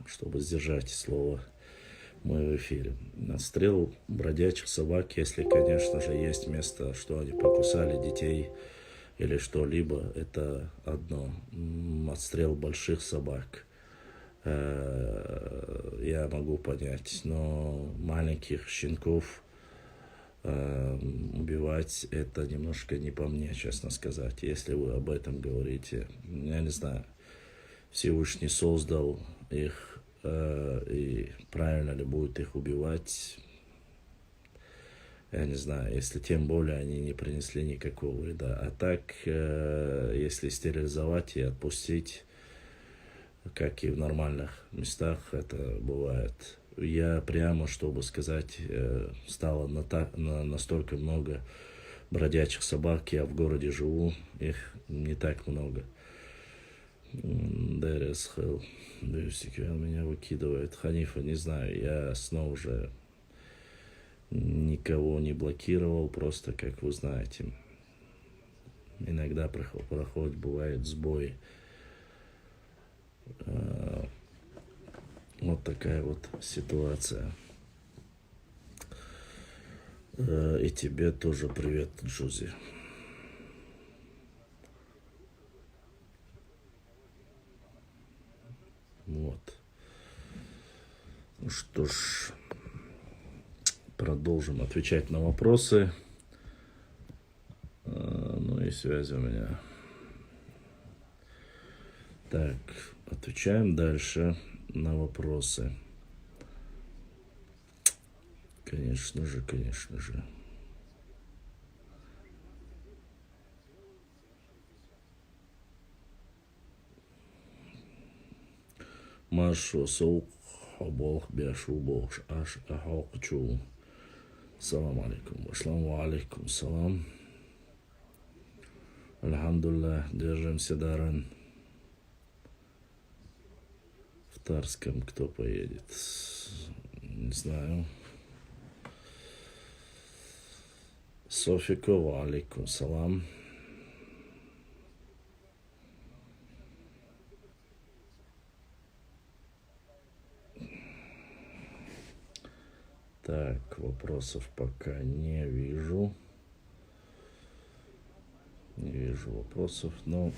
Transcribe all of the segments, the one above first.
чтобы сдержать слово мы в эфире. Отстрел бродячих собак, если, конечно же, есть место, что они покусали детей или что-либо, это одно. Отстрел больших собак я могу понять, но маленьких щенков убивать это немножко не по мне, честно сказать. Если вы об этом говорите, я не знаю, Всевышний создал их, и правильно ли будет их убивать, я не знаю, если тем более они не принесли никакого вреда. А так, если стерилизовать и отпустить, как и в нормальных местах это бывает. Я прямо, чтобы сказать, стало настолько много бродячих собак, я в городе живу, их не так много. Дересхел, меня выкидывает. Ханифа, не знаю, я снова же никого не блокировал, просто, как вы знаете, иногда проходит, бывает сбой. Вот такая вот ситуация. И тебе тоже привет, Джузи. Вот. Ну что ж, продолжим отвечать на вопросы. Ну и связь у меня. Так, отвечаем дальше на вопросы. Конечно же, конечно же. Машу соук хабох бяшу бош аш ахокчу. Салам алейкум. Асаламу алейкум. Салам. Альхамдулилlah, держимся, Даран. В Тарском кто поедет? Не знаю. Софикова, алейкум салам. Так, вопросов пока не вижу. Не вижу вопросов, но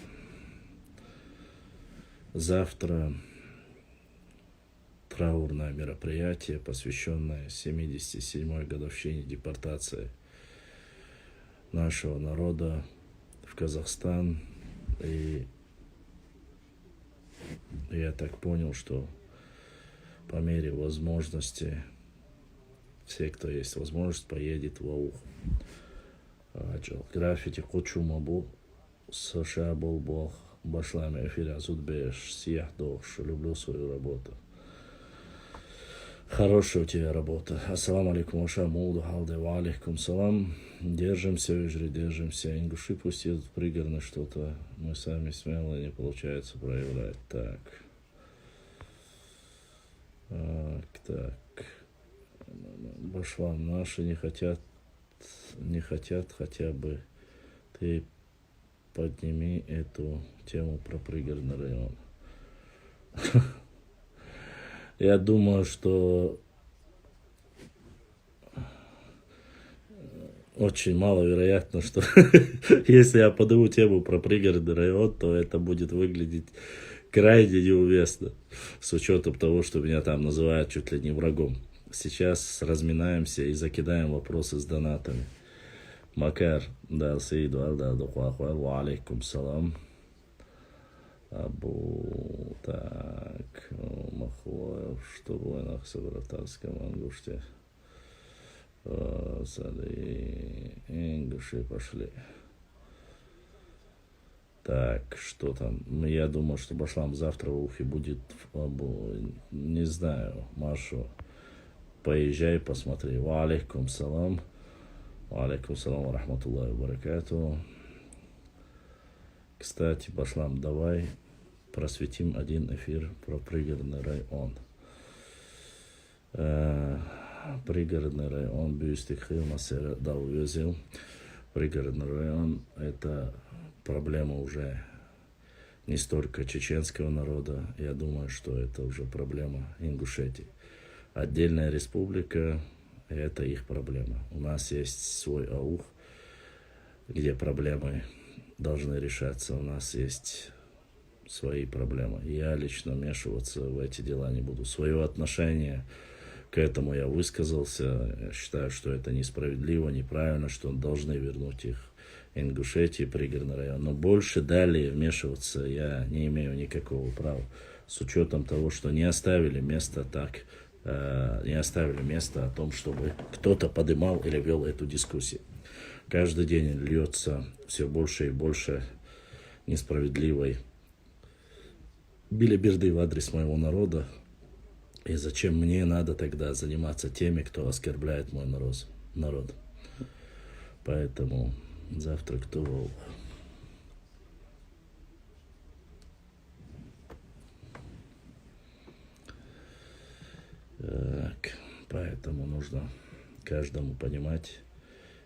завтра траурное мероприятие, посвященное 77-й годовщине депортации нашего народа в Казахстан. И я так понял, что по мере возможности все, кто есть возможность, поедет в Аух. Граффити Кучума был, США был Бог, башлами эфира Зудбеш, Сиях Дохш, люблю свою работу. Хорошая у тебя работа. Ассаламу алейкум, Ашамулду, Халде, ва алейкум салам. Держимся, Вижри, держимся. Ингуши пусть едут пригорно что-то. Мы сами смелые, не получается проявлять. Так. Так. Башлам, наши не хотят, хотя бы ты подними эту тему про пригородный район. Я думаю, что очень маловероятно, что если я подниму тему про пригородный район, то это будет выглядеть крайне неуместно, с учетом того, что меня там называют чуть ли не врагом. Сейчас разминаемся и закидаем вопросы с донатами. Макар, да, Саиду, ва алейкум салам. Абу, так, Махлоев, что в войнах с Братарском Ангуште. Сады, Ингуши пошли. Так, что там? Я думаю, что Башлам завтра в Ухе будет, не знаю, Машу. Поезжай, посмотри. Ва алейкум салам. Ва алейкум салам ва рахматуллахи ва баракату. Кстати, Башлам, давай просветим один эфир про пригородный район. Пригородный район Бюстик Хилмасера дал увезил. Пригородный район — это проблема уже не столько чеченского народа. Я думаю, что это уже проблема Ингушетии. Отдельная республика – это их проблема. У нас есть свой аух, где проблемы должны решаться. У нас есть свои проблемы. Я лично вмешиваться в эти дела не буду. Свое отношение к этому я высказался. Я считаю, что это несправедливо, неправильно, что должны вернуть их Ингушетии, пригородный район. Но больше далее вмешиваться я не имею никакого права. С учетом того, что не оставили места не оставили места о том, чтобы кто-то поднимал или вел эту дискуссию. Каждый день льется все больше и больше несправедливой билиберды в адрес моего народа. И зачем мне надо тогда заниматься теми, кто оскорбляет мой народ? Поэтому завтра кто волк? Так, поэтому нужно каждому понимать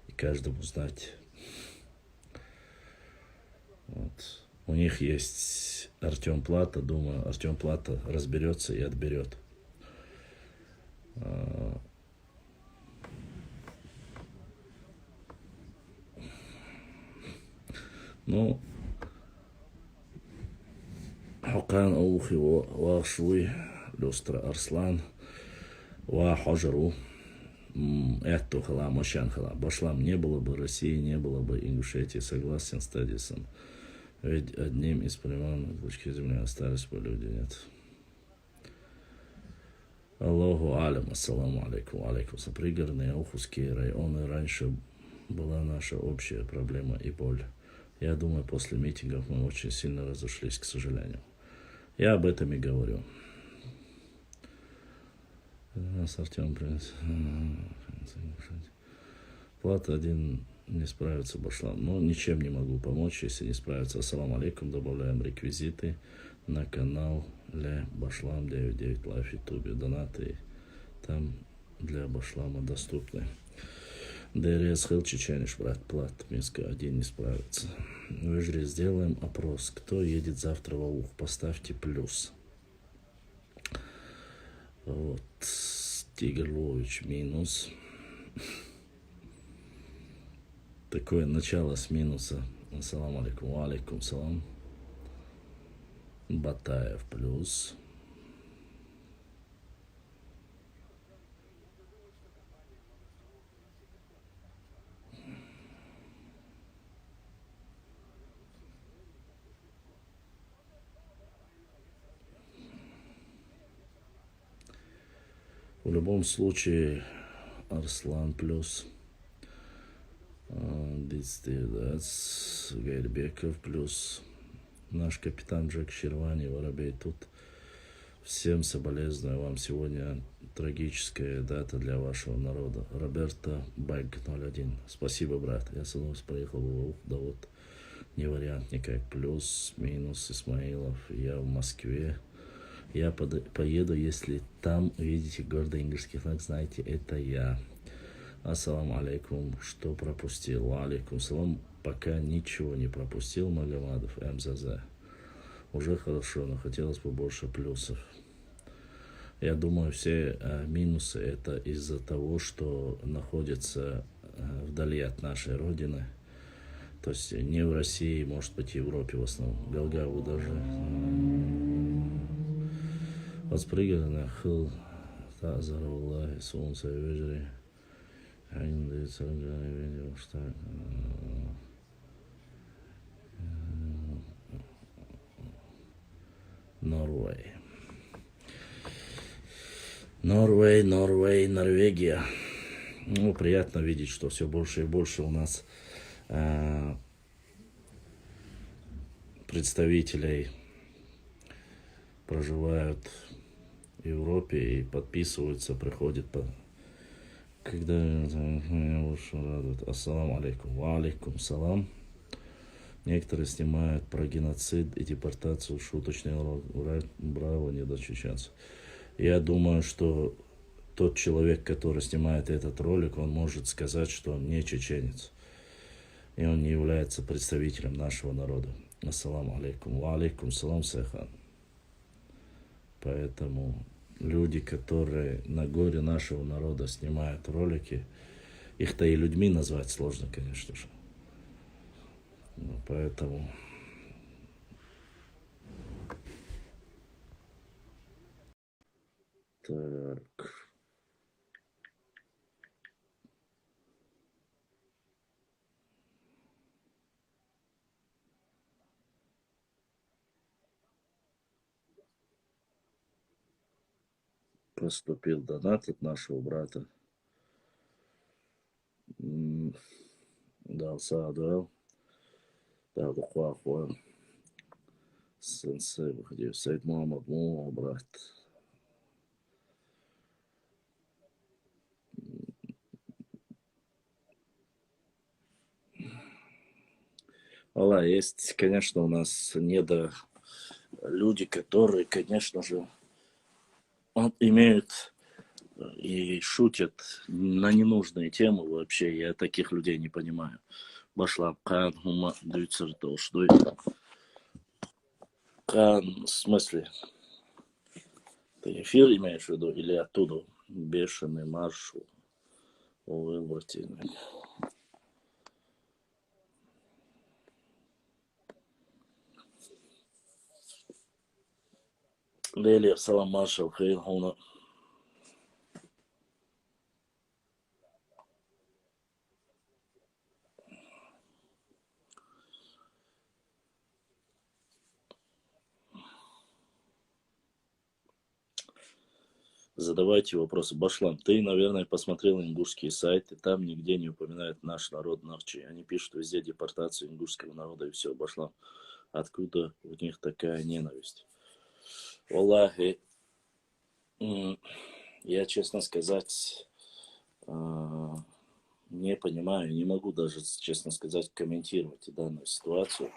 и каждому знать. Вот. У них есть Артем Плата. Думаю, Артем Плата разберется и отберет. Ну, Хукан Аухи Вашуй, Люстра Арслан, Хажару, это хала, Мощан хала. Башлам не было бы России, не было бы Ингушетии. Согласен с Тедисом. Ведь одним из приманных точки земли остались бы люди, нет. Аллаху алям, ассаламу алейкум, алейкум. Пригородные Аухуские районы раньше была наша общая проблема и боль. Я думаю, после митингов мы очень сильно разошлись, к сожалению. Я об этом и говорю. Нас Артем принес. Плата один не справится, Башлам. Но ничем не могу помочь, если не справится. Ассаламу алейкум. Добавляем реквизиты на канал для Башлам 99 Live YouTube. Донаты там для Башлама доступны. ДРС Хил Чечениш, брат Плат, Минска один не справится. В Ижре сделаем опрос. Кто едет завтра в Аух? Поставьте плюс. Вот. Тигр Львович минус. Такое начало с минуса. Ассаламу алейкум. Алейкум салам. Батаев плюс. В любом случае, Арслан плюс. Гайрбеков плюс. Наш капитан Джек Щервани, Воробей тут. Всем соболезную. Вам сегодня трагическая дата для вашего народа. Роберто Бэг 01. Спасибо, брат. Я с вами приехал в Аух. Да вот, не вариант никак. Плюс, минус, Исмаилов. Я в Москве. Я поеду, если там увидите гордый ингушский флаг, знаете, это я. Ассаламу алейкум. Что пропустил? Алейкум салам. Пока ничего не пропустил. Магомадов, МЗЗ. Уже хорошо, но хотелось бы больше плюсов. Я думаю, все минусы это из-за того, что находятся вдали от нашей родины. То есть не в России, может быть, в Европе в основном. Галгаву даже. Воспрыгано хыл тазаруллахи солнце вежри. Норвей, Норвегия. Ну, приятно видеть, что все больше и больше у нас представителей проживают в Европе и подписываются, приходят когда меня очень радует. Ассаламу алейкум. Ва алейкум салам. Некоторые снимают про геноцид и депортацию, шуточный браво недочеченцев. Я думаю, что тот человек, который снимает этот ролик, он может сказать, что он не чеченец. И он не является представителем нашего народа. Ассаламу алейкум. Ва алейкум салам, Сайхан. Поэтому люди, которые на горе нашего народа снимают ролики, их-то и людьми назвать сложно, конечно же. Ну, поэтому... Так... Поступил донат от нашего брата. Да, Саадуэл. Да, Духуахуэл. Сенсей выходил. Сейд Мухаммад Му, брат. Алла, есть, конечно, у нас люди, которые, конечно же, имеют и шутят на ненужные темы вообще. Я таких людей не понимаю. Башлап Кан, Хума, Дюйцертолшдой. Кан, в смысле? Ты эфир имеешь в виду или оттуда? Бешеный маршал. Уэлбертин. Лели, салам маршал, хейл, хуна. Задавайте вопросы. Башлам, ты, наверное, посмотрел ингушские сайты, там нигде не упоминают наш народ Навчи. Они пишут везде депортацию ингушского народа и все. Башлам, откуда у них такая ненависть? Аллахи, я, честно сказать, не понимаю, не могу даже, честно сказать, комментировать данную ситуацию.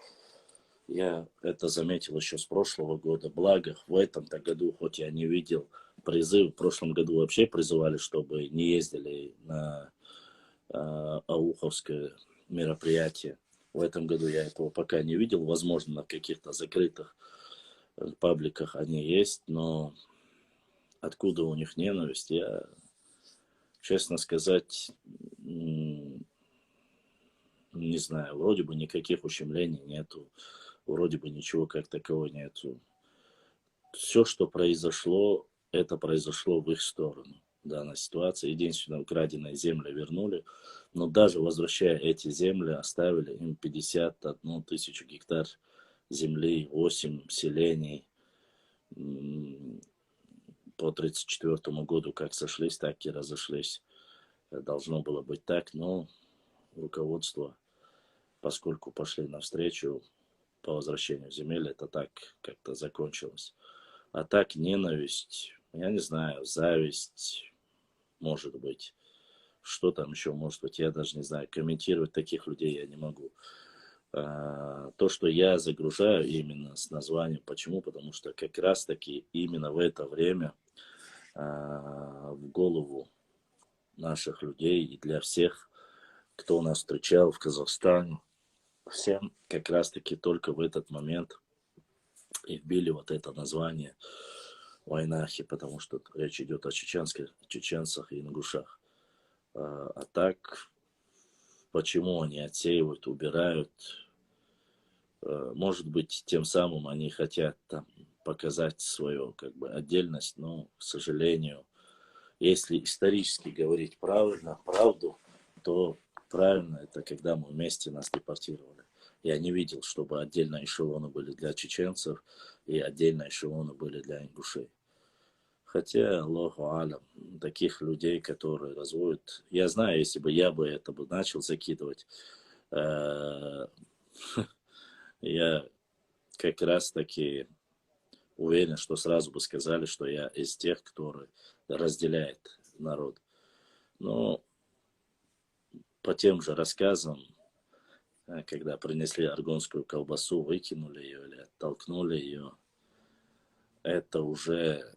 Я это заметил еще с прошлого года. Благо, в этом-то году, хоть я не видел призыв, в прошлом году вообще призывали, чтобы не ездили на ауховское мероприятие. В этом году я этого пока не видел. Возможно, на каких-то закрытых пабликах они есть, но откуда у них ненависть, я, честно сказать, не знаю. Вроде бы никаких ущемлений нету, вроде бы ничего как такового нету. Все, что произошло, это произошло в их сторону. Данная ситуация. Единственное, украденные земли вернули. Но даже возвращая эти земли, оставили им 51 тысячу гектар земли, 8 селений. По 1934 году как сошлись, так и разошлись. Должно было быть так, но руководство, поскольку пошли навстречу по возвращению земель, это так как-то закончилось. А так ненависть, я не знаю, зависть, может быть. Что там еще может быть, я даже не знаю. Комментировать таких людей я не могу. То, что я загружаю именно с названием. Почему? Потому что как раз таки именно в это время в голову наших людей и для всех, кто нас встречал в Казахстане, всем как раз таки только в этот момент и вбили вот это название Войнахи, потому что речь идет о чеченцах и ингушах. А так, почему они отсеивают, убирают? Может быть, тем самым они хотят там показать свою как бы отдельность, но, к сожалению, если исторически говорить правду, то правильно это когда мы вместе нас депортировали. Я не видел, чтобы отдельно эшелоны были для чеченцев и отдельно эшелоны были для ингушей. Хотя, Аллаху алям, таких людей, которые разводят... Я знаю, если бы я бы это бы начал закидывать, я как раз таки уверен, что сразу бы сказали, что я из тех, которые разделяет народ. Но по тем же рассказам, когда принесли аргонскую колбасу, выкинули ее или оттолкнули ее, это уже,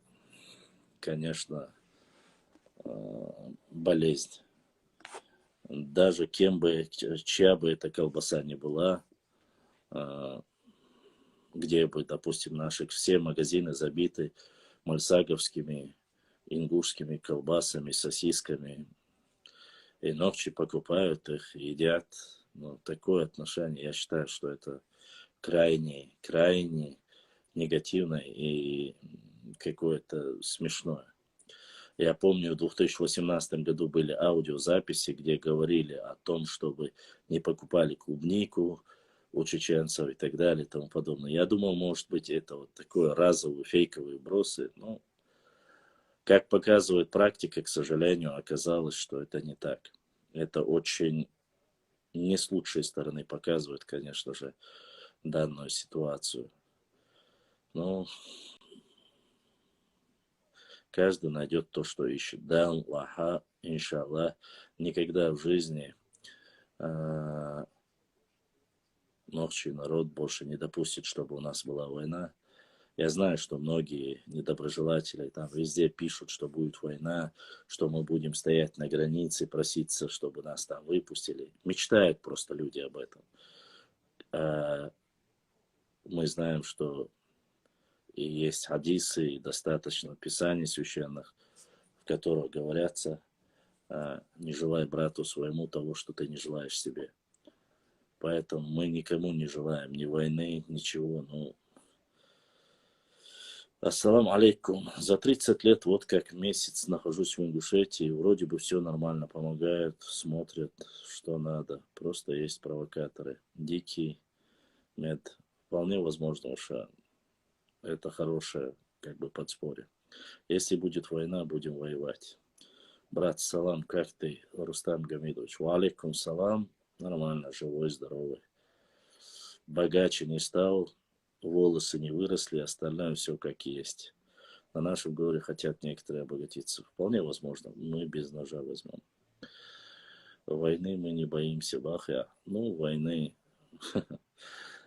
конечно, болезнь. Даже чья бы эта колбаса ни была, где бы, допустим, наши все магазины забиты мальсаговскими, ингушскими колбасами, сосисками, и ночью покупают их, едят. Ну, такое отношение, я считаю, что это крайне, крайне негативное и какое-то смешное. Я помню, в 2018 году были аудиозаписи, где говорили о том, чтобы не покупали клубнику у чеченцев и так далее и тому подобное. Я думал, может быть, это вот такое разовые фейковые бросы. Но, как показывает практика, к сожалению, оказалось, что это не так. Это очень не с лучшей стороны показывает, конечно же, данную ситуацию. Но каждый найдет то, что ищет. Да, Аллаха, иншаллах, никогда в жизни ночью народ больше не допустит, чтобы у нас была война. Я знаю, что многие недоброжелатели там везде пишут, что будет война, что мы будем стоять на границе, проситься, чтобы нас там выпустили. Мечтают просто люди об этом. Мы знаем, что и есть хадисы, и достаточно писаний священных, в которых говорятся: не желай брату своему того, что ты не желаешь себе. Поэтому мы никому не желаем ни войны, ничего. Ну, ассаламу алейкум. За 30 лет вот как месяц нахожусь в Ингушетии. Вроде бы все нормально, помогают, смотрят, что надо. Просто есть провокаторы. Дикий мед. Вполне возможно, что это хорошее как бы подспорье. Если будет война, будем воевать. Брат, салам, как ты, Рустам Гамидович? Ва алейкум салам. Нормально, живой, здоровый. Богаче не стал, волосы не выросли, остальное все как есть. На нашем горе хотят некоторые обогатиться. Вполне возможно, мы без ножа возьмем. Войны мы не боимся, бахя. Ну, войны,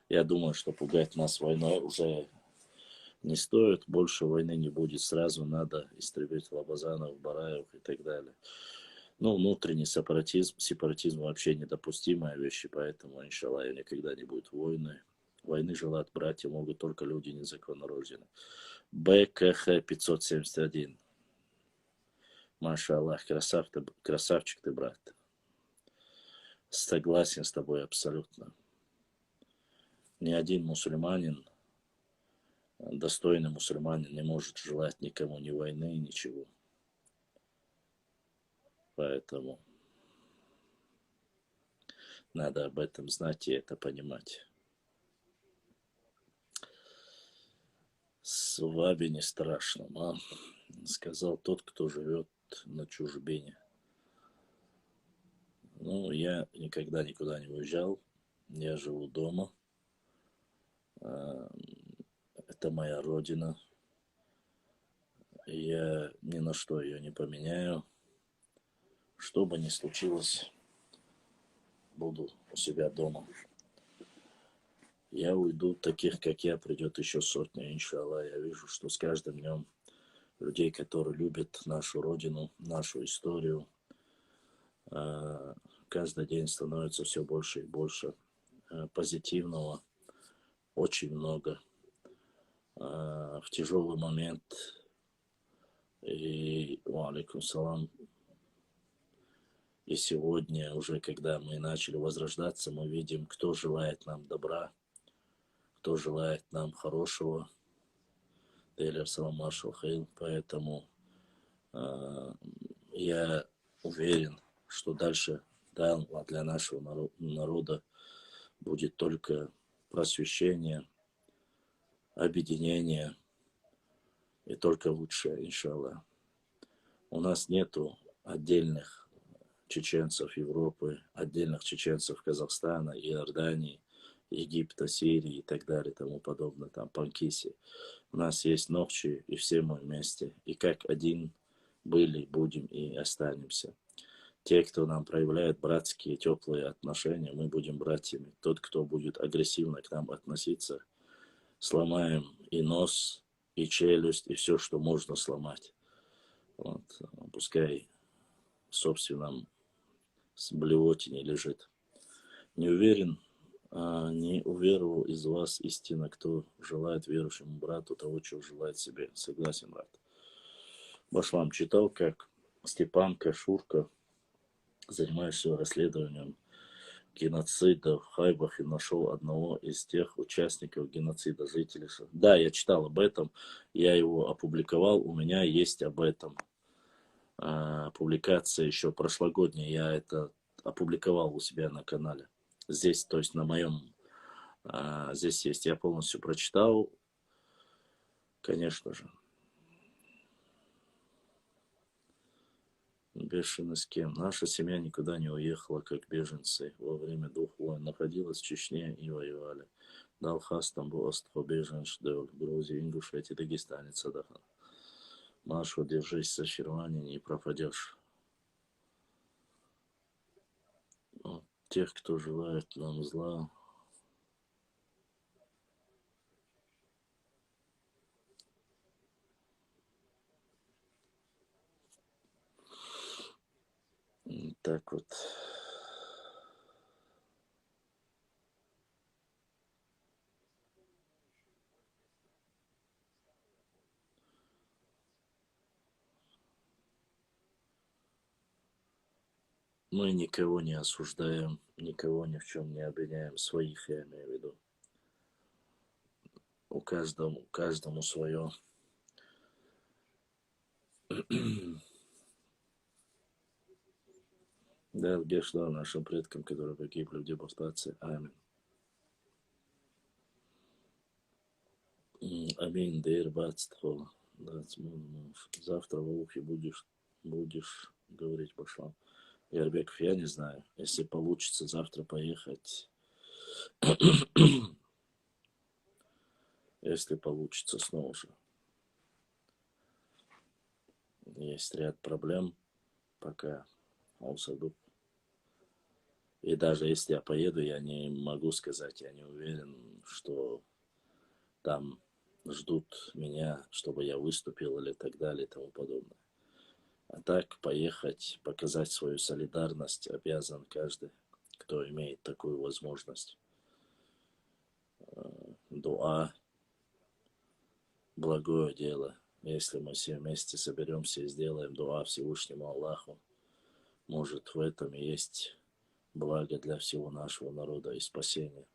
я думаю, что пугать нас войной уже не стоит. Больше войны не будет. Сразу надо истребить Лобазанов, Бараев и так далее. Ну, внутренний сепаратизм вообще недопустимая вещь, поэтому, иншаллах, никогда не будет войны. Войны желают братья могут только люди незаконно рождены. БКХ 571. Маша Аллах, красавчик ты, брат. Согласен с тобой абсолютно. Ни один мусульманин, достойный мусульманин, не может желать никому ни войны, ничего. Поэтому надо об этом знать и это понимать. С вами не страшно, сказал тот, кто живет на чужбине. Ну, я никогда никуда не уезжал. Я живу дома. Это моя родина. Я ни на что ее не поменяю. Что бы ни случилось, буду у себя дома. Я уйду, таких как я придет еще сотня, иншаллах. Я вижу, что с каждым днем людей, которые любят нашу родину, нашу историю, каждый день становится все больше и больше. Позитивного очень много. В тяжелый момент, и алейкум салам, и сегодня уже, когда мы начали возрождаться, мы видим, кто желает нам добра, кто желает нам хорошего. Поэтому я уверен, что дальше, да, для нашего народа будет только просвещение, объединение и только лучшее, иншаллах. У нас нету отдельных чеченцев Европы, отдельных чеченцев Казахстана, Иордании, Египта, Сирии и так далее и тому подобное, там Панкиси. У нас есть Нохчи, и все мы вместе. И как один были, будем и останемся. Те, кто нам проявляет братские, теплые отношения, мы будем братьями. Тот, кто будет агрессивно к нам относиться, сломаем и нос, и челюсть, и все, что можно сломать. Вот. Пускай в собственном блевотине лежит. Не уверен, Не уверовал из вас истинно, кто желает верующему брату того, чего желает себе. Согласен, брат. Башлам читал, как Степан Кашурка, занимающийся расследованием геноцида в Хайбахе, нашел одного из тех участников геноцида, жителей. Да, я читал об этом, я его опубликовал, у меня есть об этом публикация еще прошлогодняя, я это опубликовал у себя на канале. Здесь, то есть на моем, здесь есть, я полностью прочитал, конечно же. Бешено с кем. Наша семья никуда не уехала, как беженцы. Во время 2 войн находилась в Чечне и воевали. Далхас, Тамбов, беженш, Грузия, Ингушетия, Дагестане, Цадаха. Машу, держись, сочарования, не пропадешь. Вот, тех, кто желает нам зла, так вот. Мы никого не осуждаем, никого ни в чем не обвиняем, своих я имею в виду. Каждому свое. Да, Гешла нашим предкам, которые погибли в депортации. Аминь. Аминь, дейр бацтхо. Завтра в ухе будешь говорить Башлам. Ярбеков, я не знаю. Если получится завтра поехать, если получится снова же. Есть ряд проблем, пока Аусадук. И даже если я поеду, я не могу сказать, я не уверен, что там ждут меня, чтобы я выступил или так далее и тому подобное. А так поехать, показать свою солидарность обязан каждый, кто имеет такую возможность. Дуа, благое дело. Если мы все вместе соберемся и сделаем дуа Всевышнему Аллаху, может в этом и есть благо для всего нашего народа и спасение.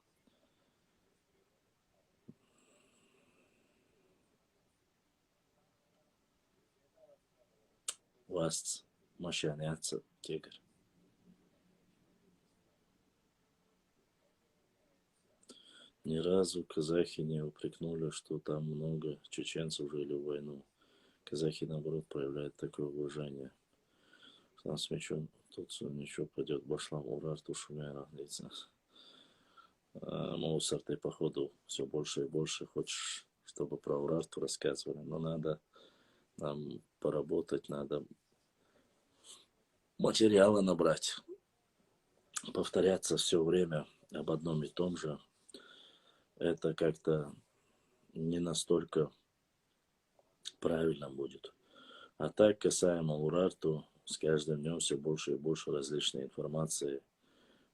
Вас мощаняться, тигр. Ни разу казахи не упрекнули, что там много чеченцев жили в войну. Казахи, наоборот, проявляют такое уважение. Там с мечом тут ничего пойдет, башлам, урарту, шумя, лица. Моусар, ты, походу, все больше и больше хочешь, чтобы про урарту рассказывали. Но надо нам поработать, надо материала набрать. Повторяться все время об одном и том же. Это как-то не настолько правильно будет. А так, касаемо Урарту, с каждым днем все больше и больше различной информации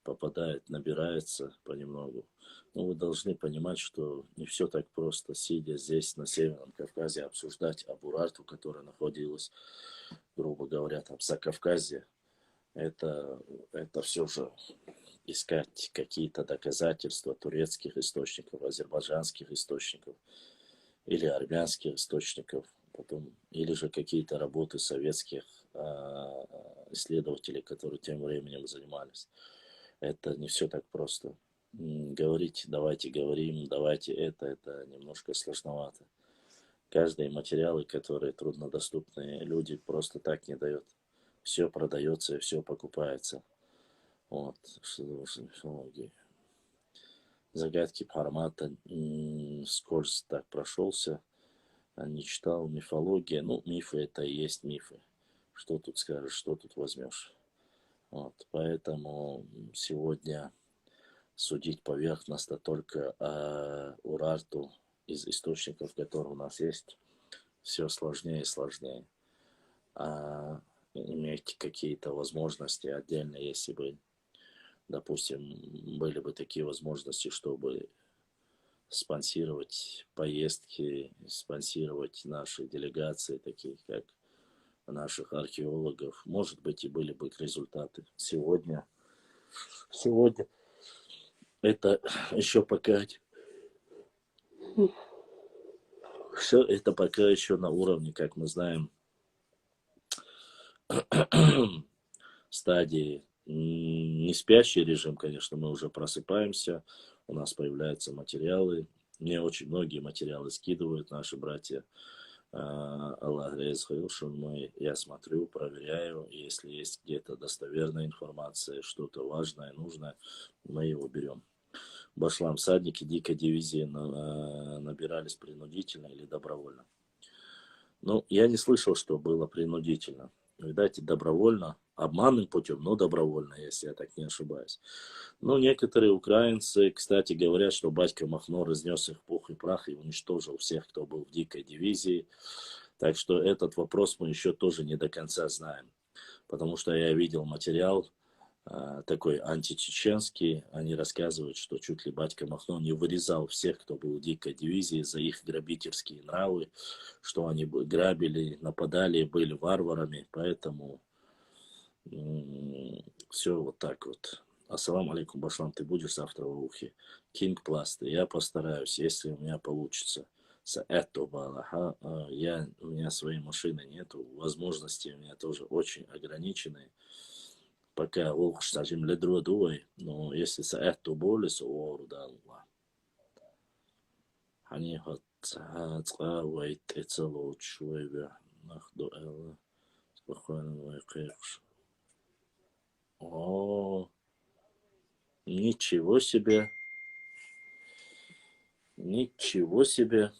попадает, набирается понемногу. Но вы должны понимать, что не все так просто, сидя здесь, на Северном Кавказе, обсуждать об Урарту, которая находилась, грубо говоря, там, за Кавказе. Это все же искать какие-то доказательства турецких источников, азербайджанских источников или армянских источников, потом, или же какие-то работы советских исследователей, которые тем временем занимались. Это не все так просто. Говорить, давайте говорим, давайте это немножко сложновато. Каждые материалы, которые труднодоступны, люди просто так не дают. Все продается и все покупается. Вот, что за мифология. Загадки Парамата скользь так прошелся. Не читал мифология. Ну, мифы это и есть мифы. Что тут скажешь, что тут возьмешь. Вот, поэтому сегодня судить поверхностно только о Урарту из источников, которые у нас есть, все сложнее и сложнее. А иметь какие-то возможности отдельно, если бы допустим, были бы такие возможности, чтобы спонсировать поездки, спонсировать наши делегации, такие как наших археологов, может быть, и были бы результаты. Сегодня это еще пока, все это пока еще на уровне, как мы знаем, стадии не спящий режим, конечно, мы уже просыпаемся, у нас появляются материалы. Мне очень многие материалы скидывают наши братья. Аллах разрешил, что я смотрю, проверяю, если есть где-то достоверная информация, что-то важное, нужное, мы его берем. Башлам, всадники дикой дивизии набирались принудительно или добровольно? Ну, я не слышал, что было принудительно. Видать, добровольно, обманным путем, но добровольно, если я так не ошибаюсь. Ну, некоторые украинцы, кстати, говорят, что батька Махно разнес их в пух и прах и уничтожил всех, кто был в дикой дивизии. Так что этот вопрос мы еще тоже не до конца знаем. Потому что я видел материал такой античеченский. Они рассказывают, что чуть ли батька Махно не вырезал всех, кто был в дикой дивизии, за их грабительские нравы, что они грабили, нападали, были варварами. Поэтому все вот так вот. Ассаламу алейкум, Башлам, ты будешь завтра в Ухе? Кинг Пласты, я постараюсь, если у меня получится. У меня своей машины нету, возможности у меня тоже очень ограниченные. Пока уж сажим ледру дуой, но если саэту болес ору да Аллах. Они هتقاويت اتسلوت شوية ناخدو الله спокойно выиграешь. О, ничего себе, ничего себе.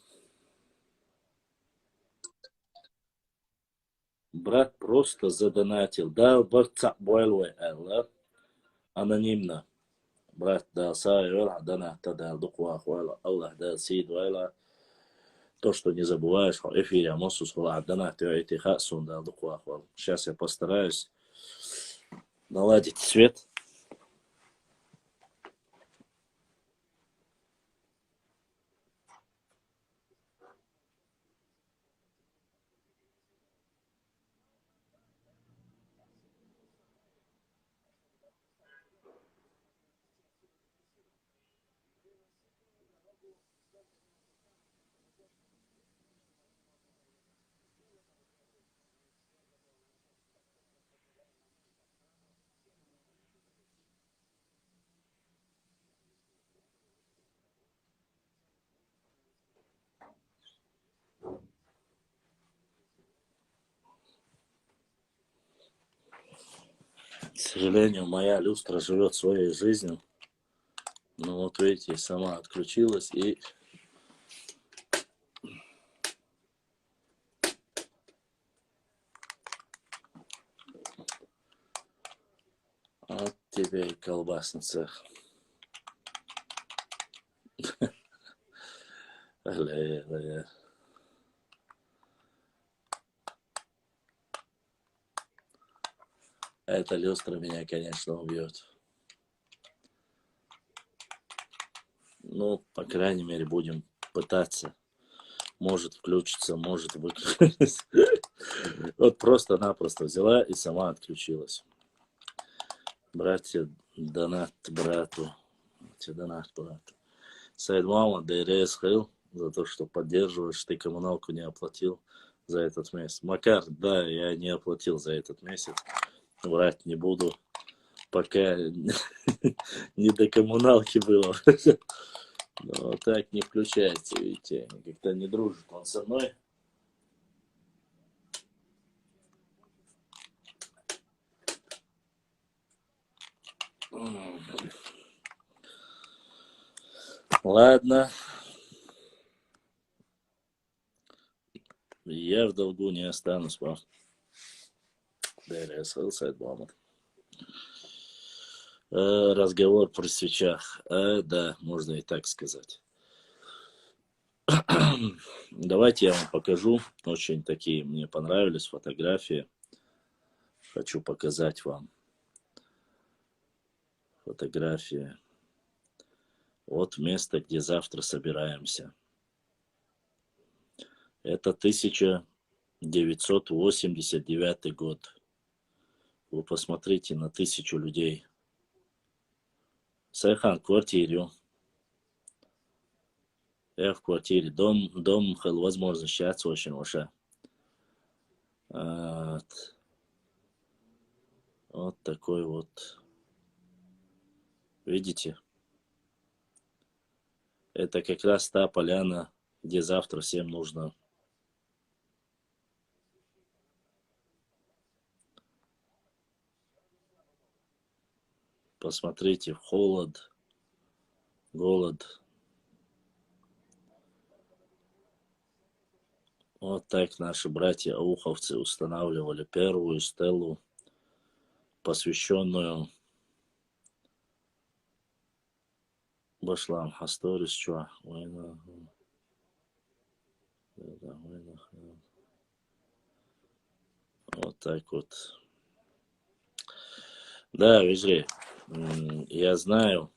Брат просто задонатил. Да, барца бойлвай, анонимно. Брат, да, сайвер, донат, да, дуква, хвала, Аллах, да, сид, вайла. То, что не забываешь, в эфире Амосус, хвала, донат, эти хасун, да, дуква, хвала. Сейчас я постараюсь наладить свет. К сожалению, моя люстра живет своей жизнью. Ну вот видите, сама отключилась и от тебе и колбасный цех. Эта люстра меня, конечно, убьет. Ну, по крайней мере, будем пытаться. Может включиться, может выключиться. Вот просто-напросто взяла и сама отключилась. Братья, донат брату. Братья, донат брату. Сайд мама, ДРС Хейл, за то, что поддерживаешь. Ты коммуналку не оплатил за этот месяц. Макар, да, я не оплатил за этот месяц. Врать не буду. Пока не до коммуналки было. Но так не включается, видите, как-то не дружит он со мной. Ладно. Я в долгу не останусь, вам. Разговор при свечах. Да, можно и так сказать. Давайте я вам покажу. Очень такие мне понравились фотографии. Хочу показать вам. Фотография. Вот место, где завтра собираемся. Это 1989 год. Вы посмотрите на 1000 людей. Сайхан, квартиру. Я в квартире. Дом возможно, сейчас очень уже. Вот такой вот. Видите? Это как раз та поляна, где завтра всем нужно. Посмотрите, в холод, голод. Вот так наши братья-ауховцы устанавливали первую стелу, посвященную Башлам Хасторис Чуа. Вот так вот. Да, Вижри, я знаю,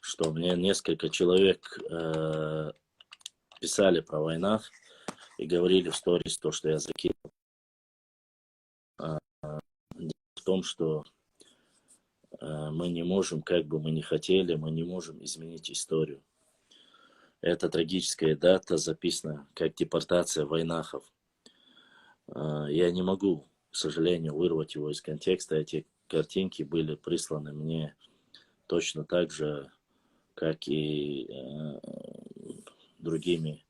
что мне несколько человек писали про войнах и говорили в сторис то, что я закинул. В том, что мы не можем, как бы мы ни хотели, мы не можем изменить историю. Эта трагическая дата записана как депортация войнахов. Я не могу, к сожалению, вырвать его из контекста. Эти картинки были присланы мне точно так же, как и другими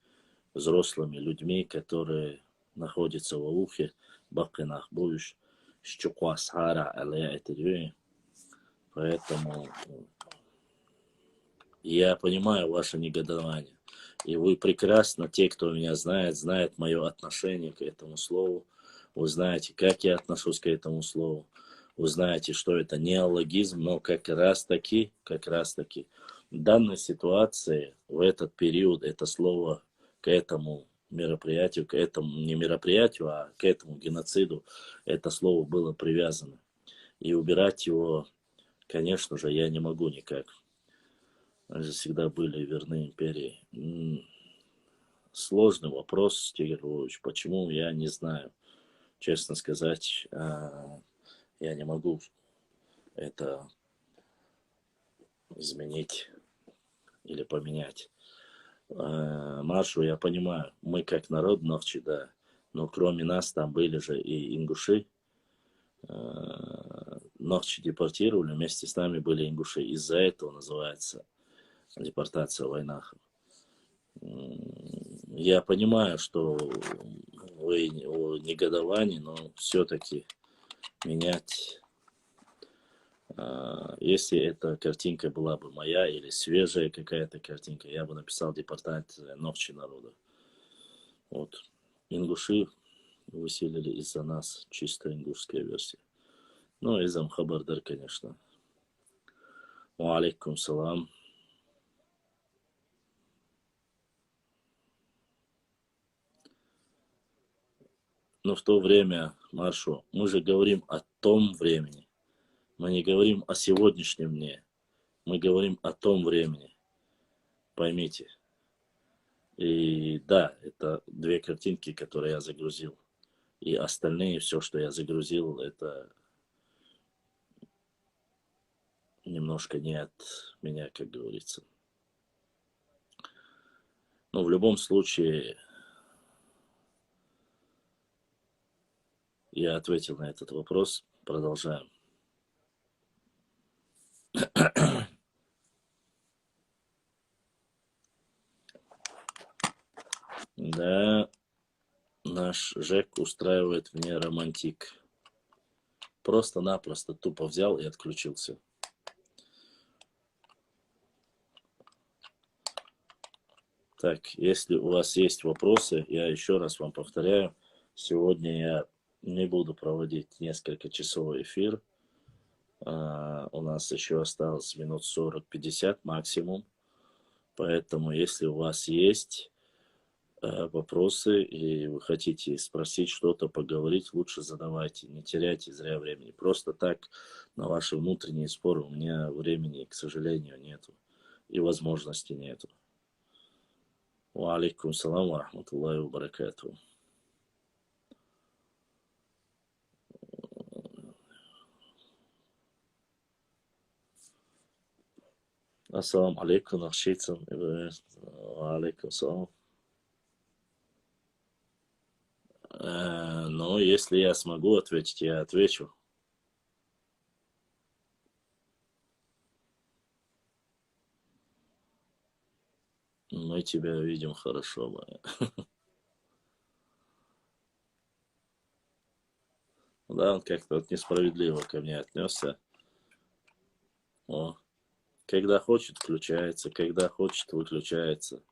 взрослыми людьми, которые находятся в Аухе, Бакинах, Буш, Щуквасхара, Алея. Поэтому я понимаю ваше негодование. И вы прекрасно, те, кто меня знает, знают мое отношение к этому слову. Вы знаете, как я отношусь к этому слову. Вы знаете, что это неологизм, но как раз таки, в данной ситуации, в этот период, это слово к этому мероприятию, к этому, не мероприятию, а к этому геноциду, это слово было привязано. И убирать его, конечно же, я не могу никак. Они же всегда были верны империи. Сложный вопрос, Тигр Львович. Почему, я не знаю. Честно сказать, я не могу это изменить или поменять. Маршу, я понимаю, мы как народ Нохчи, да, но кроме нас там были же и ингуши. Нохчи депортировали, вместе с нами были ингуши. Из-за этого называется депортация войнахов. Я понимаю, что вы о негодовании, но все-таки менять, если эта картинка была бы моя или свежая какая-то картинка, я бы написал департамент Нохчи народа. Вот. Ингуши выселили из-за нас, чисто ингушская версия. Ну, из Амхабардар, конечно. Ва алейкум салам. Но в то время, Маршу, мы же говорим о том времени. Мы не говорим о сегодняшнем дне. Мы говорим о том времени. Поймите. И да, это две картинки, которые я загрузил. И остальные, все, что я загрузил, это немножко не от меня, как говорится. Но в любом случае, я ответил на этот вопрос. Продолжаем. Да, наш Жек устраивает мне романтик. Просто-напросто тупо взял и отключился. Так, если у вас есть вопросы, я еще раз вам повторяю, сегодня я не буду проводить несколько часов эфир. У нас еще осталось минут 40-50 максимум. Поэтому, если у вас есть вопросы, и вы хотите спросить что-то, поговорить, лучше задавайте, не теряйте зря времени. Просто так на ваши внутренние споры у меня времени, к сожалению, нету и возможности нету. Ва алейкум салам ва рахматуллахи ва баракатуху. Ассаламу алейкум, Ахшейцам. Ва алейкум салам. Но если я смогу ответить, я отвечу. Мы тебя видим хорошо, Майя. Да, он как-то вот несправедливо ко мне отнесся. О, когда хочет, включается, когда хочет, выключается.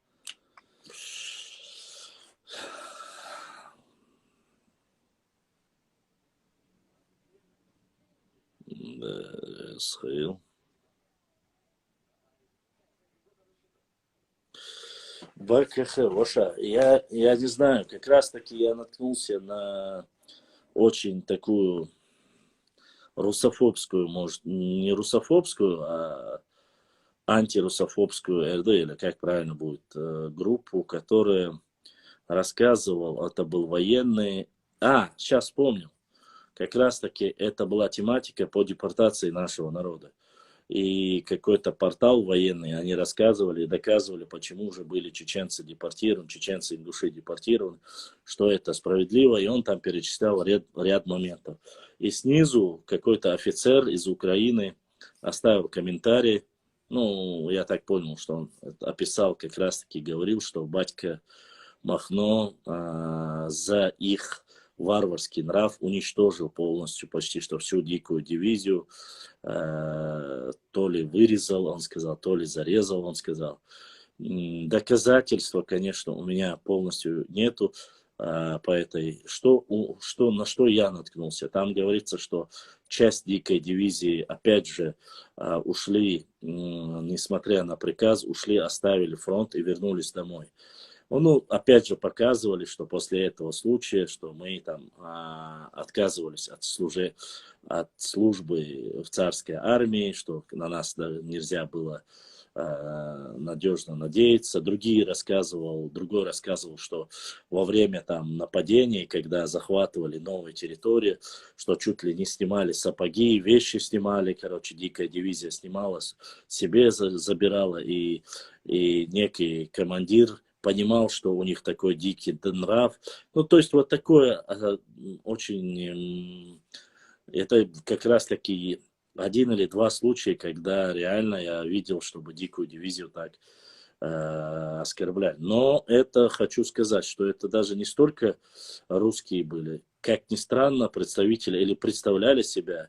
Да, схил. БКХ, Воша, я не знаю, как раз таки я наткнулся на очень такую русофобскую, может, не русофобскую, а антирусофобскую РД, или как правильно будет, группу, которая рассказывал, это был военный... сейчас вспомнил. Как раз таки это была тематика по депортации нашего народа. И какой-то портал военный, они рассказывали и доказывали, почему уже были чеченцы депортированы, чеченцы ингуши депортированы, что это справедливо, и он там перечислял ряд моментов. И снизу какой-то офицер из Украины оставил комментарий, ну, я так понял, что он описал, как раз-таки говорил, что батька Махно за их варварский нрав уничтожил полностью почти что всю дикую дивизию, то ли вырезал, он сказал, то ли зарезал, он сказал. Доказательства, конечно, у меня полностью нету по этой. На что я наткнулся? Там говорится, что часть дикой дивизии, опять же, ушли, несмотря на приказ, ушли, оставили фронт и вернулись домой. Ну, опять же, показывали, что после этого случая, что мы там отказывались от службы в царской армии, что на нас нельзя было надежно надеяться. Другой рассказывал, что во время там нападений, когда захватывали новые территории, что чуть ли не снимали сапоги, вещи снимали, короче, дикая дивизия снималась, себе забирала, и некий командир понимал, что у них такой дикий нрав. Ну, то есть вот такое очень... Это как раз таки один или два случая, когда реально я видел, чтобы дикую дивизию так оскорбляли. Но это хочу сказать, что это даже не столько русские были, как ни странно, представители или представляли себя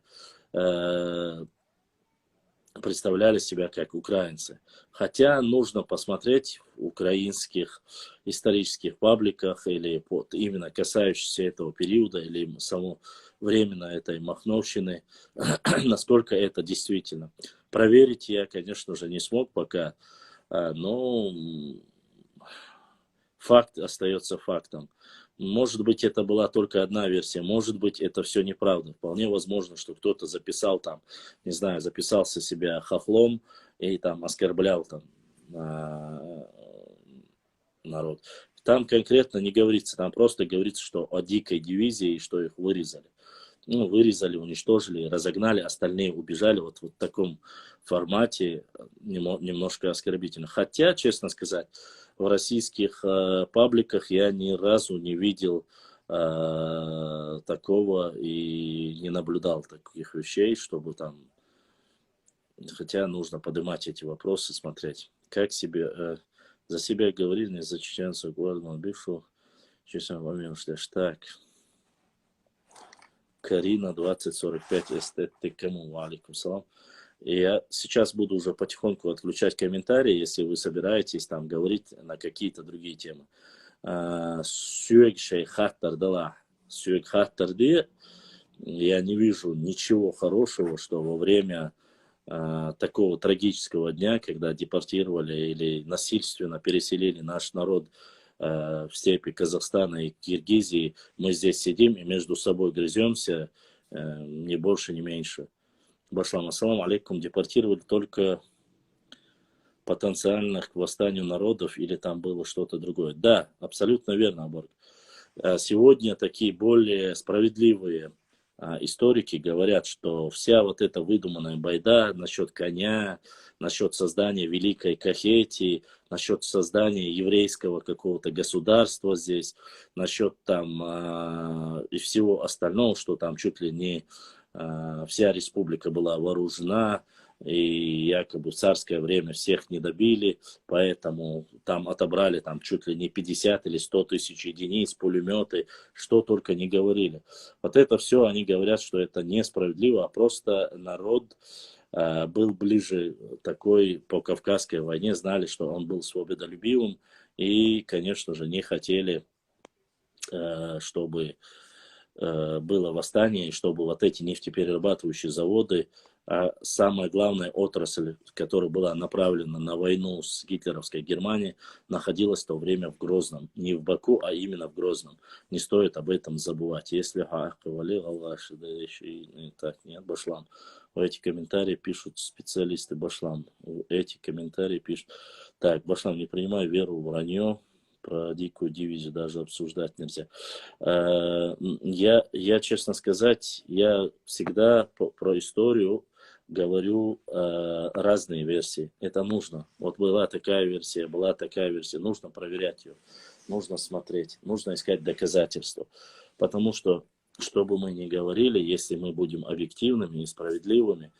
как украинцы. Хотя нужно посмотреть в украинских исторических пабликах или именно касающихся этого периода или само временно этой махновщины, насколько это действительно. Проверить я, конечно же, не смог пока, но факт остается фактом. Может быть, это была только одна версия, может быть, это все неправда. Вполне возможно, что кто-то записал там, не знаю, записался себя хохлом и там оскорблял там народ. Там конкретно не говорится, там просто говорится, что о дикой дивизии и что их вырезали. Ну, вырезали, уничтожили, разогнали, остальные убежали. Вот в таком формате немножко оскорбительно. Хотя, честно сказать, в российских пабликах я ни разу не видел такого и не наблюдал таких вещей, чтобы там... Хотя нужно поднимать эти вопросы, смотреть, как себе... за себя говорили, не за чеченцев, города бывшего, честно говоря, что так... Карина 2045 эстет кому алейкум салам. И я сейчас буду уже потихоньку отключать комментарии, если вы собираетесь там говорить на какие-то другие темы. Сюек шейхаттар дала. Сюек хаттарди. Я не вижу ничего хорошего, что во время такого трагического дня, когда депортировали или насильственно переселили наш народ в степи Казахстана и Киргизии, мы здесь сидим и между собой грыземся, ни больше, ни меньше. Башлам, ассаламу алейкум, депортировали только потенциальных к восстанию народов или там было что-то другое? Да, абсолютно верно, Аборг. Сегодня такие более справедливые историки говорят, что вся вот эта выдуманная байда насчет коня, насчет создания Великой Кахетии, насчет создания еврейского какого-то государства здесь, насчет там и всего остального, что там чуть ли не вся республика была вооружена, и якобы в царское время всех не добили, поэтому там отобрали там чуть ли не 50 или 100 тысяч единиц, пулеметы, что только не говорили. Вот это все они говорят, что это несправедливо, а просто народ был ближе такой по Кавказской войне, знали, что он был свободолюбивым, и, конечно же, не хотели, чтобы было восстание, чтобы вот эти нефтеперерабатывающие заводы, а самая главная отрасль, которая была направлена на войну с гитлеровской Германией, находилась в то время в Грозном. Не в Баку, а именно в Грозном. Не стоит об этом забывать. Если так, нет, Башлам. Эти комментарии пишут специалисты Башлам. Эти комментарии пишут. Так, Башлам, не принимай веру в вранье. Про дикую дивизию даже обсуждать нельзя. Я, честно сказать, я всегда про историю говорю разные версии. Это нужно. Вот была такая версия, была такая версия. Нужно проверять ее. Нужно смотреть. Нужно искать доказательства. Потому что бы мы ни говорили, если мы будем объективными и справедливыми,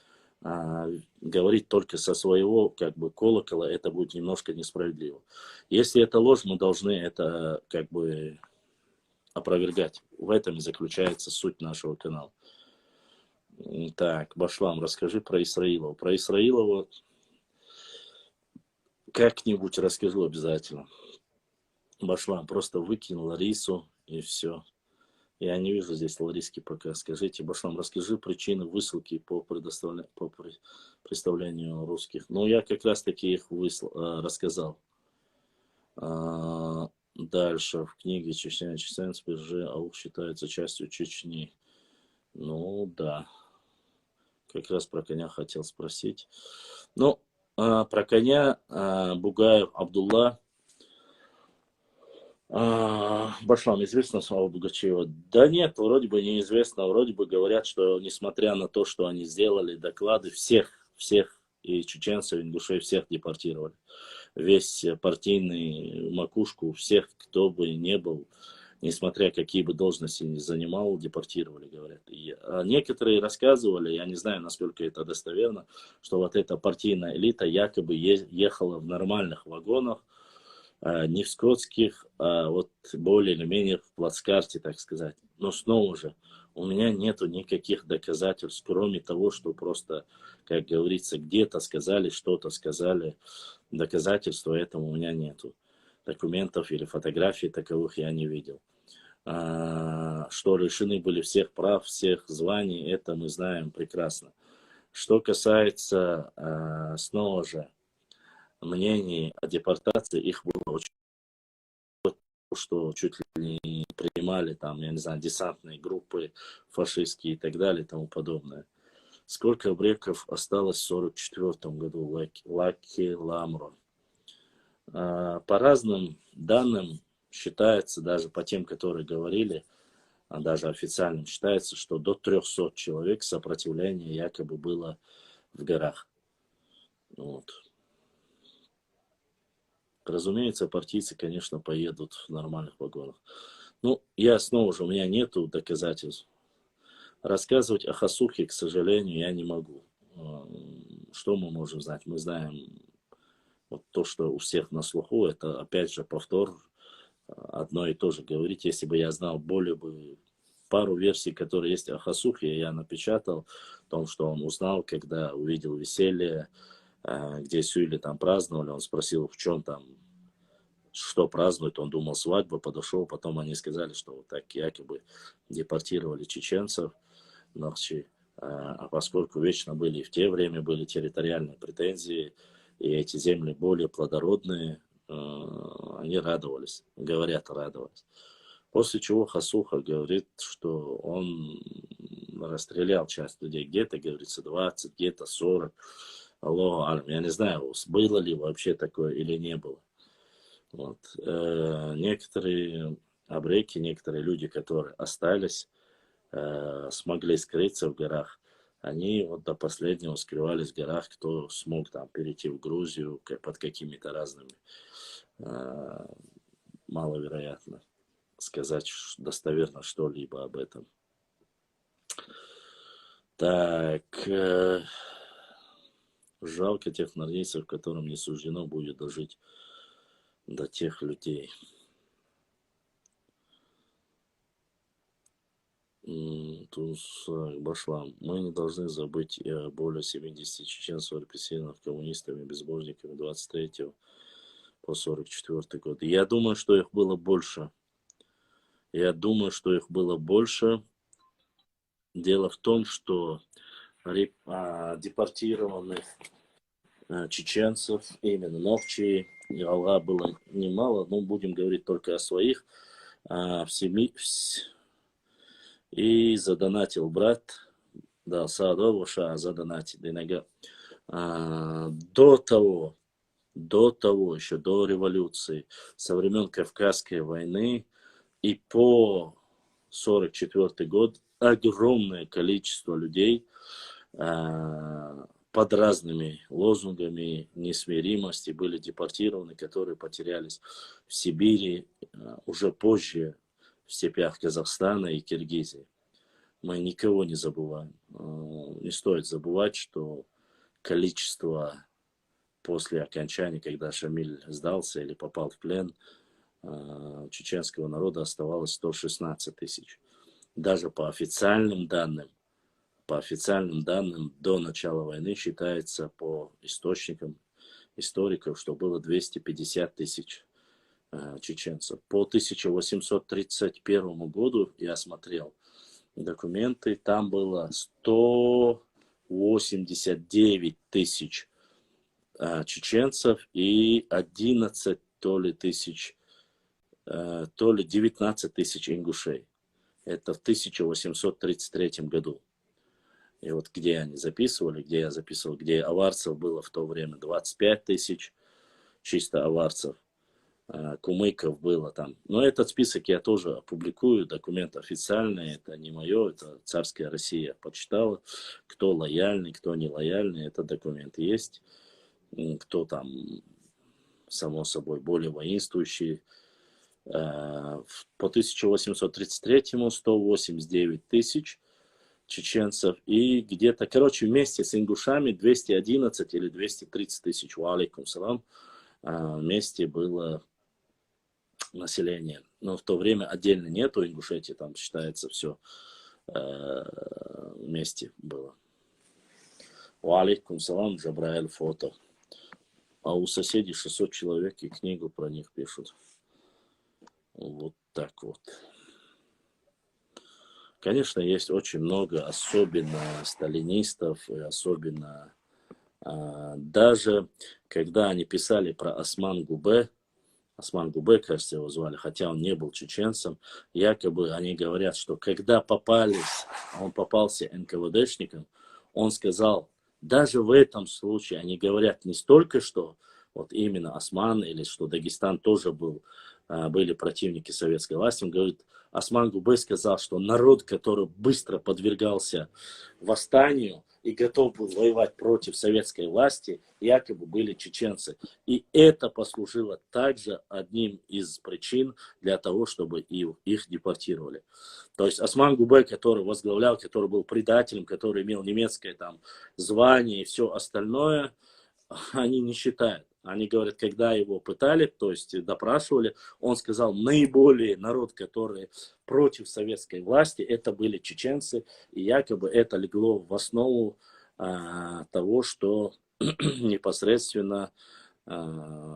говорить только со своего как бы колокола, это будет немножко несправедливо. Если это ложь, мы должны это как бы опровергать. В этом и заключается суть нашего канала. Так, Башлам, расскажи про Исраилова. Про Исраилова как-нибудь расскажу обязательно. Башлам, просто выкинь Ларису и все. Я не вижу здесь Лариски пока. Скажите, Башлам, расскажи причины высылки по представлению русских. Ну, я как раз таки их рассказал. Дальше в книге «Чечня Чечен Спиржи Аух считается частью Чечни». Ну, да. Как раз про коня хотел спросить. Ну, про коня Бугаев Абдулла. Башлам, известно слава Бугачева? Да нет, вроде бы неизвестно. Вроде бы говорят, что несмотря на то, что они сделали доклады, всех и чеченцев, и ингушей, всех депортировали. Весь партийный макушку, всех, кто бы ни был, несмотря какие бы должности ни занимал, депортировали, говорят. Некоторые рассказывали, я не знаю, насколько это достоверно, что вот эта партийная элита якобы ехала в нормальных вагонах, не в скотских, а вот более или менее в плацкарте, так сказать. Но снова же, у меня нету никаких доказательств, кроме того, что просто, как говорится, где-то сказали, что-то сказали. Доказательства этому у меня нету. Документов или фотографий таковых я не видел. Что лишены были всех прав, всех званий, это мы знаем прекрасно. Что касается, снова же, мнений о депортации, их было очень, что чуть ли не принимали там, я не знаю, десантные группы фашистские и так далее и тому подобное. Сколько бреков осталось в 1944 году? Лаки Ламро. По разным данным считается, даже по тем, которые говорили, даже официально считается, что до 300 человек сопротивление якобы было в горах. Вот. Разумеется, партийцы, конечно, поедут в нормальных вагонах. Ну, я снова же, у меня нету доказательств. Рассказывать о Хасухе, к сожалению, я не могу. Что мы можем знать? Мы знаем вот то, что у всех на слуху, это опять же повтор, одно и то же говорить. Если бы я знал более бы пару версий, которые есть о Хасухе, я напечатал о том, что он узнал, когда увидел веселье, где Сюили там праздновали, он спросил, в чем там, что празднуют, он думал свадьбу, подошел, потом они сказали, что вот так якобы депортировали чеченцев, а поскольку вечно были и в те время были территориальные претензии, и эти земли более плодородные, они радовались, говорят, радовались. После чего Хасуха говорит, что он расстрелял часть людей. Где-то, говорится, 20, где-то 40. Аллаху алям. Я не знаю, было ли вообще такое или не было. Вот. Некоторые абреки, некоторые люди, которые остались, смогли скрыться в горах. Они вот до последнего скрывались в горах, кто смог там перейти в Грузию под какими-то разными. Маловероятно сказать достоверно что-либо об этом. Так, жалко тех норвежцев, которым не суждено будет дожить до тех людей. Башлам. Мы не должны забыть и о более 70 чеченцев, репрессированных коммунистами, безбожниками 23 по 44 год. Я думаю, что их было больше. Дело в том, что депортированных чеченцев, именно Новчи, Алга было немало, но будем говорить только о своих. И задонатил брат, да, Саадовуша задонатил Денега. До того, еще до революции, со времен Кавказской войны и по 44 год огромное количество людей под разными лозунгами несмиримости были депортированы, которые потерялись в Сибири, уже позже в степях Казахстана и Киргизии. Мы никого не забываем. Не стоит забывать, что количество после окончания, когда Шамиль сдался или попал в плен, чеченского народа оставалось 116 тысяч. Даже по официальным данным, до начала войны считается по источникам историков, что было 250 тысяч чеченцев. По 1831 году я смотрел документы, там было 189 тысяч чеченцев и 11 то ли 19 тысяч ингушей. Это в 1833 году. И вот где они записывали, где я записывал, где аварцев было в то время 25 тысяч, чисто аварцев, кумыков было там. Но этот список я тоже опубликую, документ официальный, это не мое, это царская Россия почитала, кто лояльный, кто не лояльный, этот документ есть, кто там, само собой, более воинствующий. По 1833-му 189 тысяч чеченцев и где-то, короче, вместе с ингушами 211 или 230 тысяч, валейкум салам, вместе было население. Но в то время отдельно нету Ингушетии, там считается все вместе было. Валейкум салам, Джабраэль, фото. А у соседей 600 человек и книгу про них пишут. Вот так вот. Конечно, есть очень много, особенно сталинистов, и особенно даже когда они писали про Осман Губе, кажется, его звали, хотя он не был чеченцем, якобы они говорят, что когда он попался НКВДшником, он сказал, даже в этом случае они говорят не столько, что вот именно Осман или что Дагестан тоже были противники советской власти, он говорит, Осман Губе сказал, что народ, который быстро подвергался восстанию и готов был воевать против советской власти, якобы были чеченцы. И это послужило также одним из причин для того, чтобы их депортировали. То есть Осман Губе, который возглавлял, который был предателем, который имел немецкое там звание и все остальное, они не считают. Они говорят, когда его пытали, то есть допрашивали, он сказал, наиболее народ, который против советской власти, это были чеченцы, и якобы это легло в основу того, что непосредственно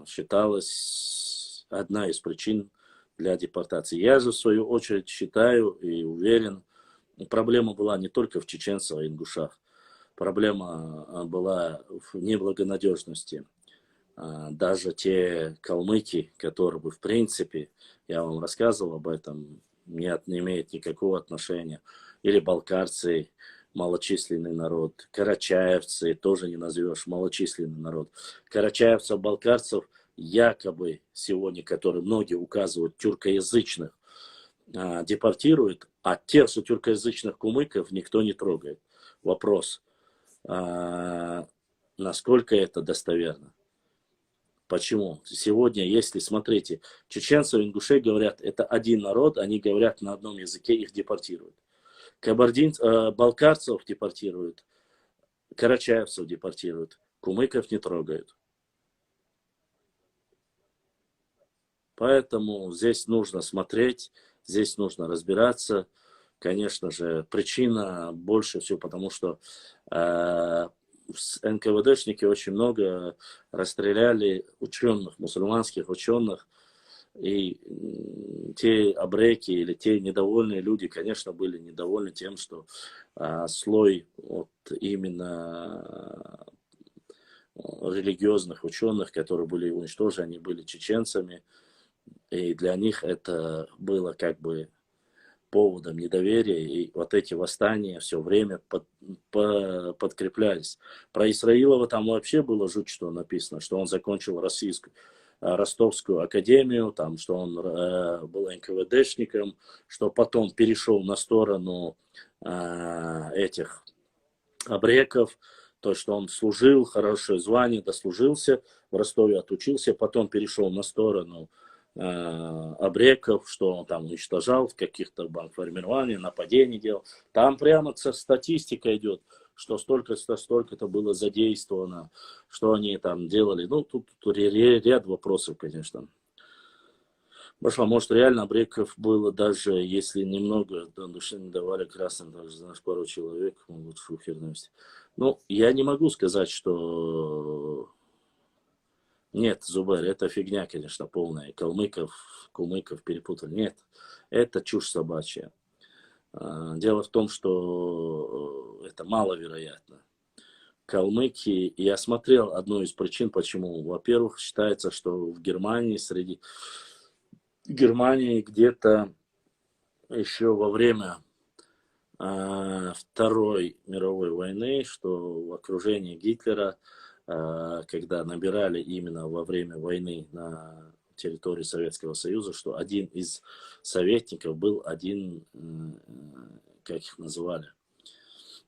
считалось одна из причин для депортации. Я же, в свою очередь, считаю и уверен, проблема была не только в чеченцах и ингушах. Проблема была в неблагонадежности Даже те калмыки, которые бы, в принципе, я вам рассказывал об этом, не имеют никакого отношения. Или балкарцы, малочисленный народ. Карачаевцы, тоже не назовешь, малочисленный народ. Карачаевцев, балкарцев, якобы сегодня, которые многие указывают, тюркоязычных, депортируют, а тех же тюркоязычных кумыков никто не трогает. Вопрос, насколько это достоверно? Почему? Сегодня, если, смотрите, чеченцы и ингуши говорят, это один народ, они говорят на одном языке, их депортируют. Балкарцев депортируют, карачаевцев депортируют, кумыков не трогают. Поэтому здесь нужно смотреть, здесь нужно разбираться. Конечно же, причина больше всего, потому что НКВДшники очень много расстреляли ученых, мусульманских ученых. И те абреки или те недовольные люди, конечно, были недовольны тем, что слой вот именно религиозных ученых, которые были уничтожены, они были чеченцами. И для них это было как бы поводом недоверия. И вот эти восстания все время подкреплялись. Про Исраилова там вообще было жуть, что написано, что он закончил Ростовскую академию, там, что он был НКВДшником, что потом перешел на сторону этих абреков, то, что он служил, хорошее звание, дослужился, в Ростове отучился, потом перешел на сторону абреков, что он там уничтожал в каких-то бандформированиях, нападений делал. Там прямо статистика идет, что столько-то было задействовано, что они там делали. Ну, тут ряд вопросов, конечно. Может, реально абреков было даже, если немного, души не давали красным, даже, знаешь, пару человек могут шухер навести. Ну, я не могу сказать, что... Нет, Зубер, это фигня, конечно, полная. Кумыков перепутали. Нет, это чушь собачья. Дело в том, что это маловероятно. Калмыки, я смотрел одну из причин, почему. Во-первых, считается, что в Германии, среди Германии где-то еще во время Второй мировой войны, что в окружении Гитлера, когда набирали именно во время войны на территории Советского Союза, что один из советников был один, как их называли,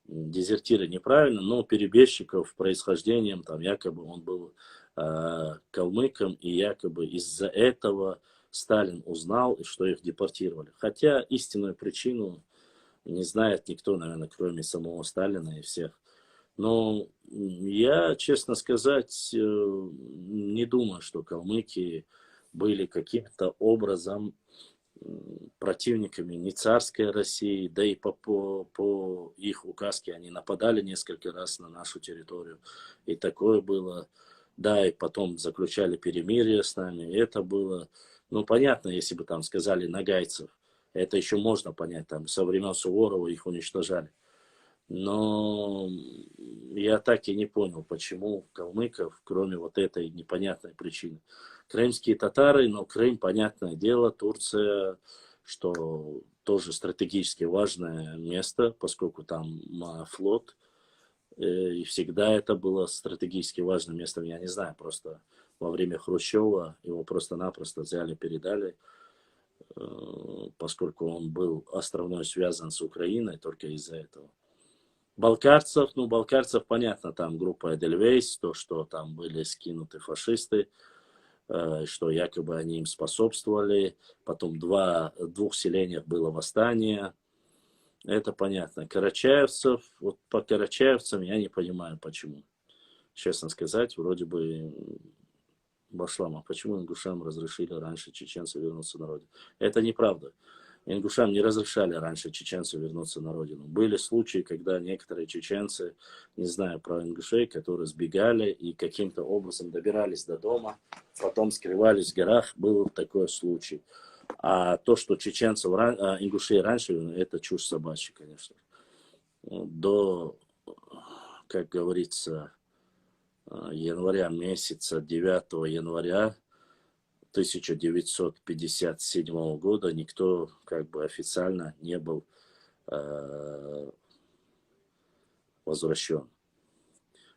дезертиры неправильно, но перебежчиков происхождением, там якобы он был калмыком, и якобы из-за этого Сталин узнал, что их депортировали. Хотя истинную причину не знает никто, наверное, кроме самого Сталина и всех. Но я, честно сказать, не думаю, что калмыки были каким-то образом противниками не царской России, да и по их указке они нападали несколько раз на нашу территорию. И такое было. Да, и потом заключали перемирие с нами. И это было, ну, понятно, если бы там сказали нагайцев. Это еще можно понять, там со времен Суворова их уничтожали. Но я так и не понял, почему калмыков, кроме вот этой непонятной причины. Крымские татары, но Крым, понятное дело, Турция, что тоже стратегически важное место, поскольку там флот, и всегда это было стратегически важным местом. Я не знаю, просто во время Хрущева его просто-напросто взяли, передали, поскольку он был островной связан с Украиной только из-за этого. Балкарцев, ну, балкарцев, понятно, там группа Эдельвейс, то, что там были скинуты фашисты, что якобы они им способствовали. Потом в двух селениях было восстание. Это понятно. Карачаевцев, вот по карачаевцам я не понимаю, почему. Честно сказать, вроде бы Башлама, почему ингушам разрешили раньше чеченцев вернуться на родину? Это неправда. Ингушам не разрешали раньше чеченцев вернуться на родину. Были случаи, когда некоторые чеченцы, не знаю про ингушей, которые сбегали и каким-то образом добирались до дома, потом скрывались в горах, был такой случай. А то, что чеченцев, ингушей раньше, это чушь собачья, конечно. До, как говорится, января месяца, 9 января 1957 года никто как бы официально не был возвращен.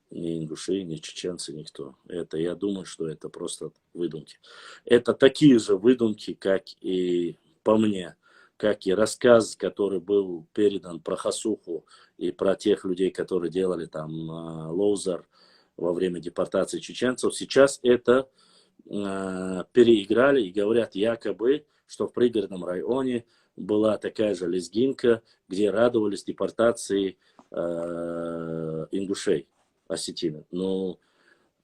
Ни ингуши, ни чеченцы, никто. Это, я думаю, что это просто выдумки. Это такие же выдумки, как и по мне, как и рассказ, который был передан про Хасуху и про тех людей, которые делали там Лоузер во время депортации чеченцев. Сейчас это переиграли и говорят якобы, что в пригородном районе была такая же лезгинка, где радовались депортации ингушей, осетины. Но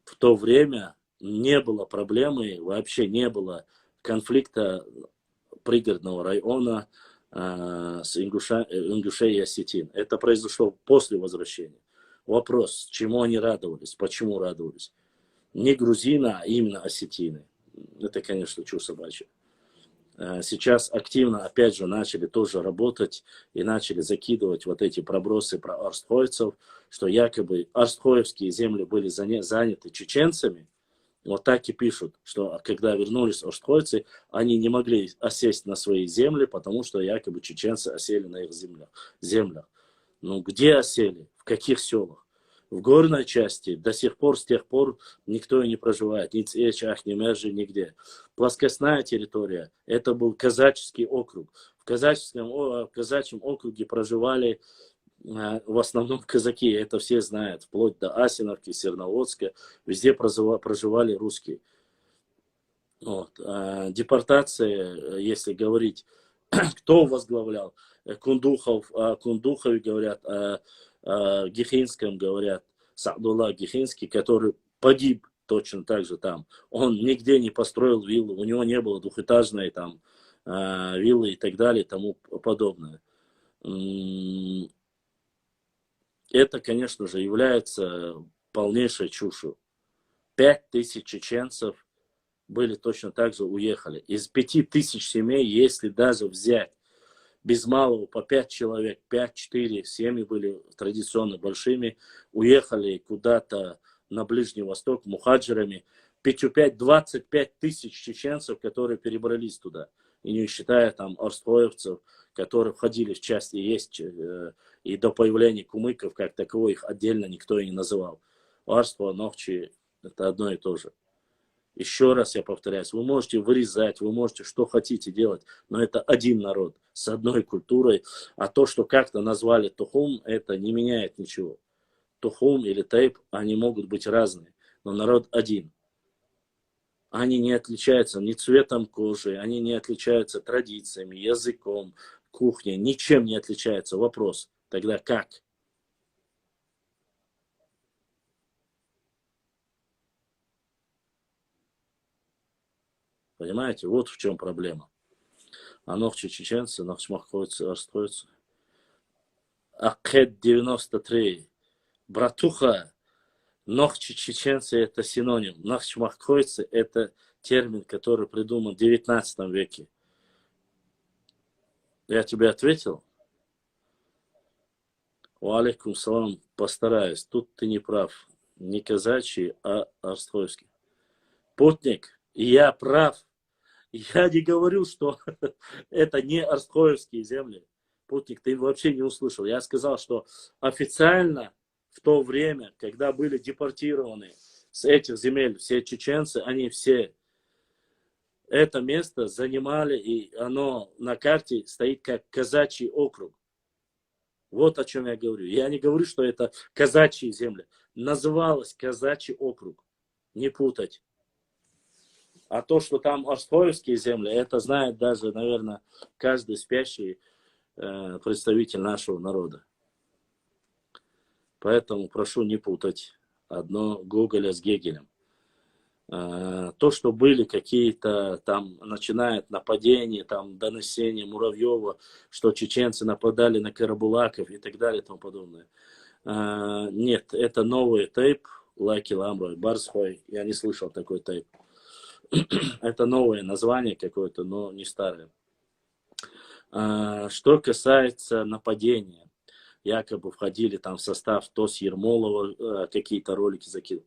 в то время не было проблемы, вообще не было конфликта пригородного района с ингушей и осетин. Это произошло после возвращения. Вопрос, чему они радовались, почему радовались. Не грузины, а именно осетины. Это, конечно, чушь собачья. Сейчас активно, опять же, начали тоже работать и начали закидывать вот эти пробросы про орстхойцев, что якобы орстхоевские земли были заняты чеченцами. Вот так и пишут, что когда вернулись орстхойцы, они не могли осесть на свои земли, потому что якобы чеченцы осели на их землях. Ну, где осели? В каких селах? В горной части до сих пор, с тех пор никто и не проживает. Ни Цечах, ни Межи, нигде. Плоскостная территория, это был казаческий округ. В казачьем округе проживали в основном казаки, это все знают, вплоть до Асиновки, Серноводска, везде проживали русские. Вот. Депортация, если говорить, кто возглавлял? Кундухов, о Кундухове говорят, о Гихинском говорят, Саадулла Гихинский, который погиб точно так же там. Он нигде не построил виллу, у него не было двухэтажной там виллы и так далее и тому подобное. Это, конечно же, является полнейшей чушью. 5000 чеченцев были точно так же уехали. Из 5000 семей, если даже взять без малого по 5 человек, 5-4 семьи были традиционно большими, уехали куда-то на Ближний Восток мухаджирами. 25 тысяч чеченцев, которые перебрались туда. И не считая там орстхоевцев, которые входили в часть и есть, и до появления кумыков, как таковой, их отдельно никто и не называл. Орство, нохчи, это одно и то же. Еще раз я повторяюсь, вы можете вырезать, вы можете что хотите делать, но это один народ с одной культурой, а то, что как-то назвали тухум, это не меняет ничего. Тухум или тайп, они могут быть разные, но народ один. Они не отличаются ни цветом кожи, они не отличаются традициями, языком, кухней, ничем не отличаются. Вопрос, тогда как? Понимаете, вот в чем проблема. А ногчи чеченцы, ногчмахойцы, орстхойцы. Акет 93. Братуха, ногчи чеченцы это синоним. Ногчмахойцы это термин, который придуман в 19 веке. Я тебе ответил? Уалейкум салам, постараюсь. Тут ты не прав. Не казачий, а орстхойский. Путник, я прав. Я не говорю, что это не орстхоевские земли. Путник, ты вообще не услышал. Я сказал, что официально в то время, когда были депортированы с этих земель все чеченцы, они все это место занимали, и оно на карте стоит как казачий округ. Вот о чем я говорю. Я не говорю, что это казачьи земли. Называлось казачий округ. Не путать. А то, что там орстхоевские земли, это знает даже, наверное, каждый спящий представитель нашего народа. Поэтому прошу не путать одно Гоголя с Гегелем. То, что были какие-то там, начинает нападения, там, донесения Муравьева, что чеченцы нападали на карабулаков и так далее и тому подобное. Нет, это новый тейп, Лаки Ламрой, Барсхой, я не слышал такой тейп. Это новое название какое-то, но не старое. Что касается нападения. якобы входили там в состав ТОС Ермолова, какие-то ролики закинул.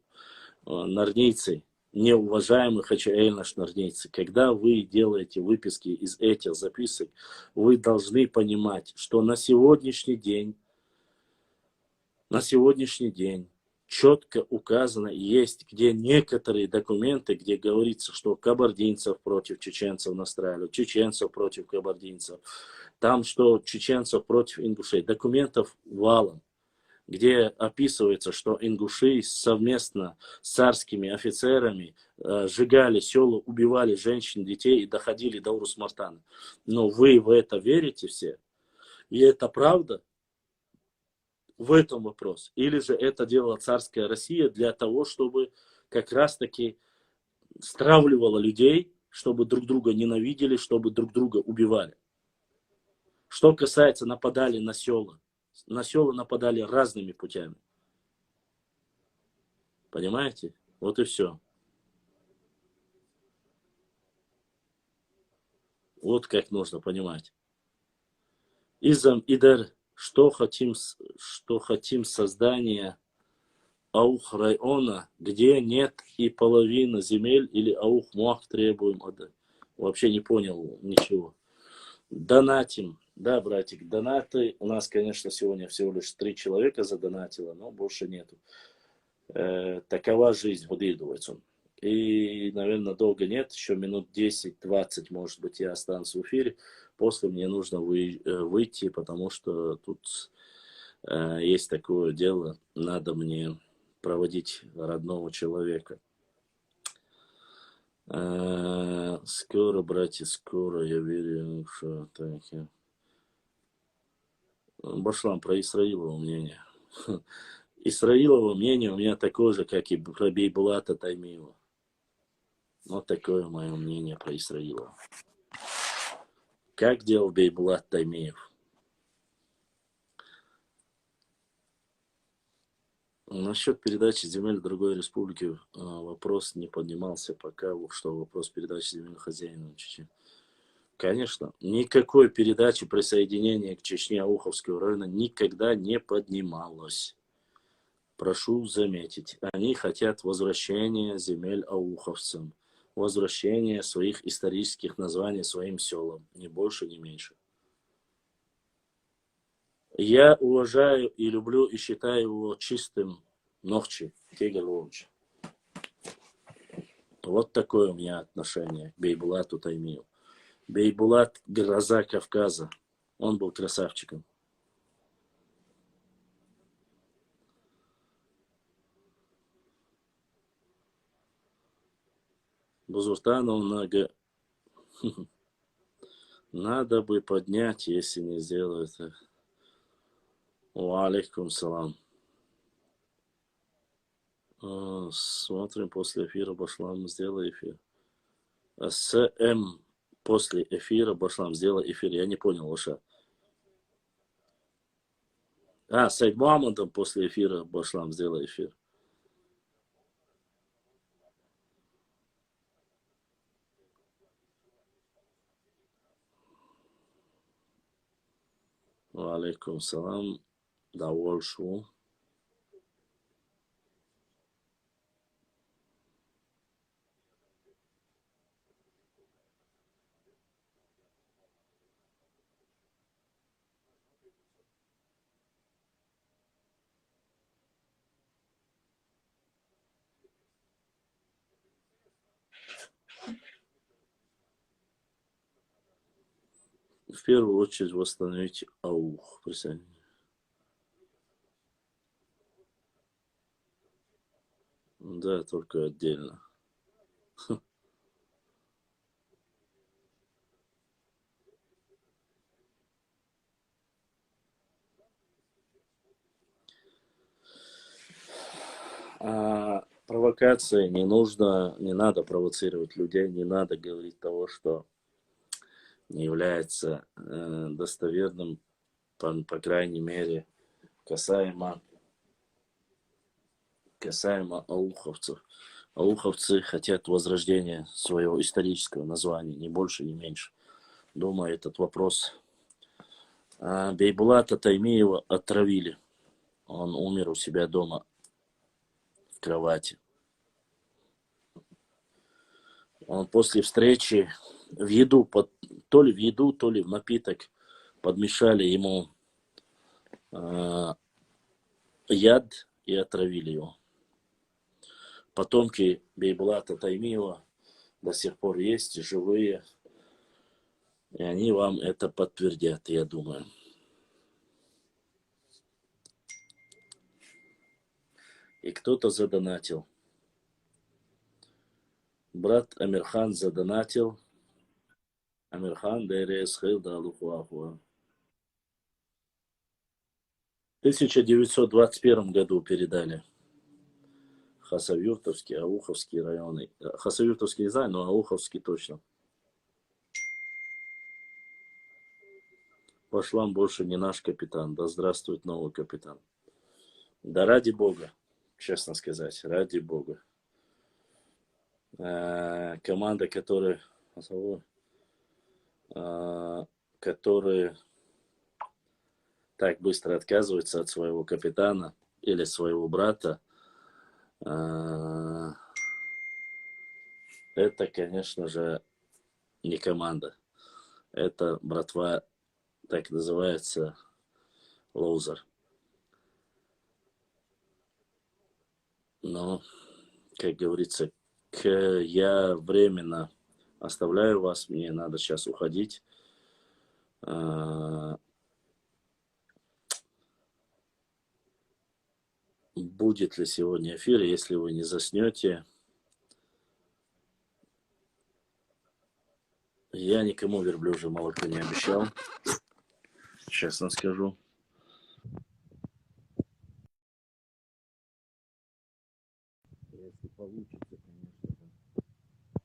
Нарнийцы, неуважаемые хачаэльнаш нарнийцы, когда вы делаете выписки из этих записок, вы должны понимать, что на сегодняшний день четко указано есть, где некоторые документы, где говорится, что кабардинцев против чеченцев настраивали, чеченцев против кабардинцев, там что чеченцев против ингушей. Документов валом, где описывается, что ингуши совместно с царскими офицерами сжигали села, убивали женщин, детей и доходили до Урус-Мартана. Но вы в это верите все? И это правда? В этом вопрос. Или же это делала царская Россия для того, чтобы как раз-таки стравливала людей, чтобы друг друга ненавидели, чтобы друг друга убивали. Что касается нападали на села нападали разными путями. Понимаете? Вот и все. Вот как нужно понимать. Изам идер, что хотим создания аух района, где нет и половины земель, или аух муах требуем отдать. Вообще не понял ничего. Донатим. Да, братик, донаты. У нас, конечно, сегодня всего лишь 3 человека задонатило, но больше нету. Такова жизнь, выдыдывается он. И, наверное, долго нет, еще минут 10-20, может быть, я останусь в эфире. После мне нужно выйти, потому что тут есть такое дело, надо мне проводить родного человека. Скоро, братья, скоро, я верю, что так. Башлам, про Исраилово мнение. Исраилово мнение у меня такое же, как и про Бейбулата Таймиева. Вот такое мое мнение про Исраилова. Как делал Бейбулат Таймиев? Насчет передачи земель другой республики вопрос не поднимался пока, что вопрос передачи земель хозяину Чечни. Конечно, никакой передачи присоединения к Чечне Ауховского района никогда не поднималось. Прошу заметить, они хотят возвращения земель ауховцам, возвращения своих исторических названий своим селам, ни больше, ни меньше. Я уважаю и люблю и считаю его чистым Нохчи, Кегелович. Вот такое у меня отношение к Бейбулату Таймиеву. Бейбулат – гроза Кавказа. Он был красавчиком. Бузуртанов надо бы поднять, если не сделают. Алейкум салам. Смотрим после эфира, Башлам, сделай эфир. СМ после эфира, Башлам, сделай эфир. Я не понял, Лоша. Сайд Муаммадом после эфира, Башлам, сделай эфир. Алейкум салам. Доволь шу. В первую очередь восстановить аух. Представляете? Да, только отдельно. Провокация не надо провоцировать людей, не надо говорить того, что не является достоверным, по крайней мере, касаемо ауховцев. Ауховцы хотят возрождения своего исторического названия, ни больше, ни меньше. Думаю, этот вопрос Бейбулата Таймиева отравили. Он умер у себя дома в кровати. Он после встречи в еду, то ли в еду, то ли в напиток подмешали ему яд и отравили его. Потомки Бейбулата Таймиева до сих пор есть, живые, и они вам это подтвердят, я думаю. И кто-то задонатил. Брат Амирхан задонатил. Амирхан ДРС Хилда Алухуахуа. В 1921 году передали Хасавюртовский, Ауховский районы. Хасавюртовский не знаю, но Ауховский точно. Ваш вам больше не наш капитан. Да здравствует новый капитан. Да ради Бога, честно сказать, ради Бога. Команда, которая так быстро отказывается от своего капитана или своего брата, это, конечно же, не команда. Это, братва, так называется, лоузер. Но, как говорится, я временно оставляю вас, мне надо сейчас уходить. Будет ли сегодня эфир, если вы не заснете? Я никому верблюжье молоко не обещал, честно скажу. Если получится, конечно же,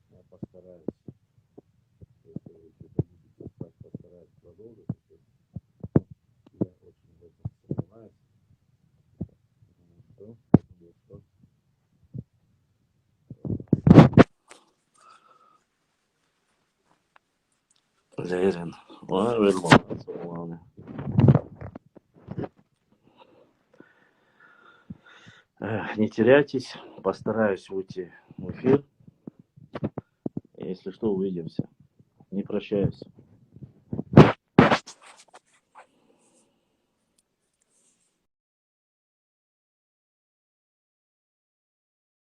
я постараюсь. Если вы что-то будете спать, постараюсь продолжить. Я очень в этом сомневаюсь. Лерин. Не теряйтесь, постараюсь выйти в эфир. Если что, увидимся. Не прощаюсь.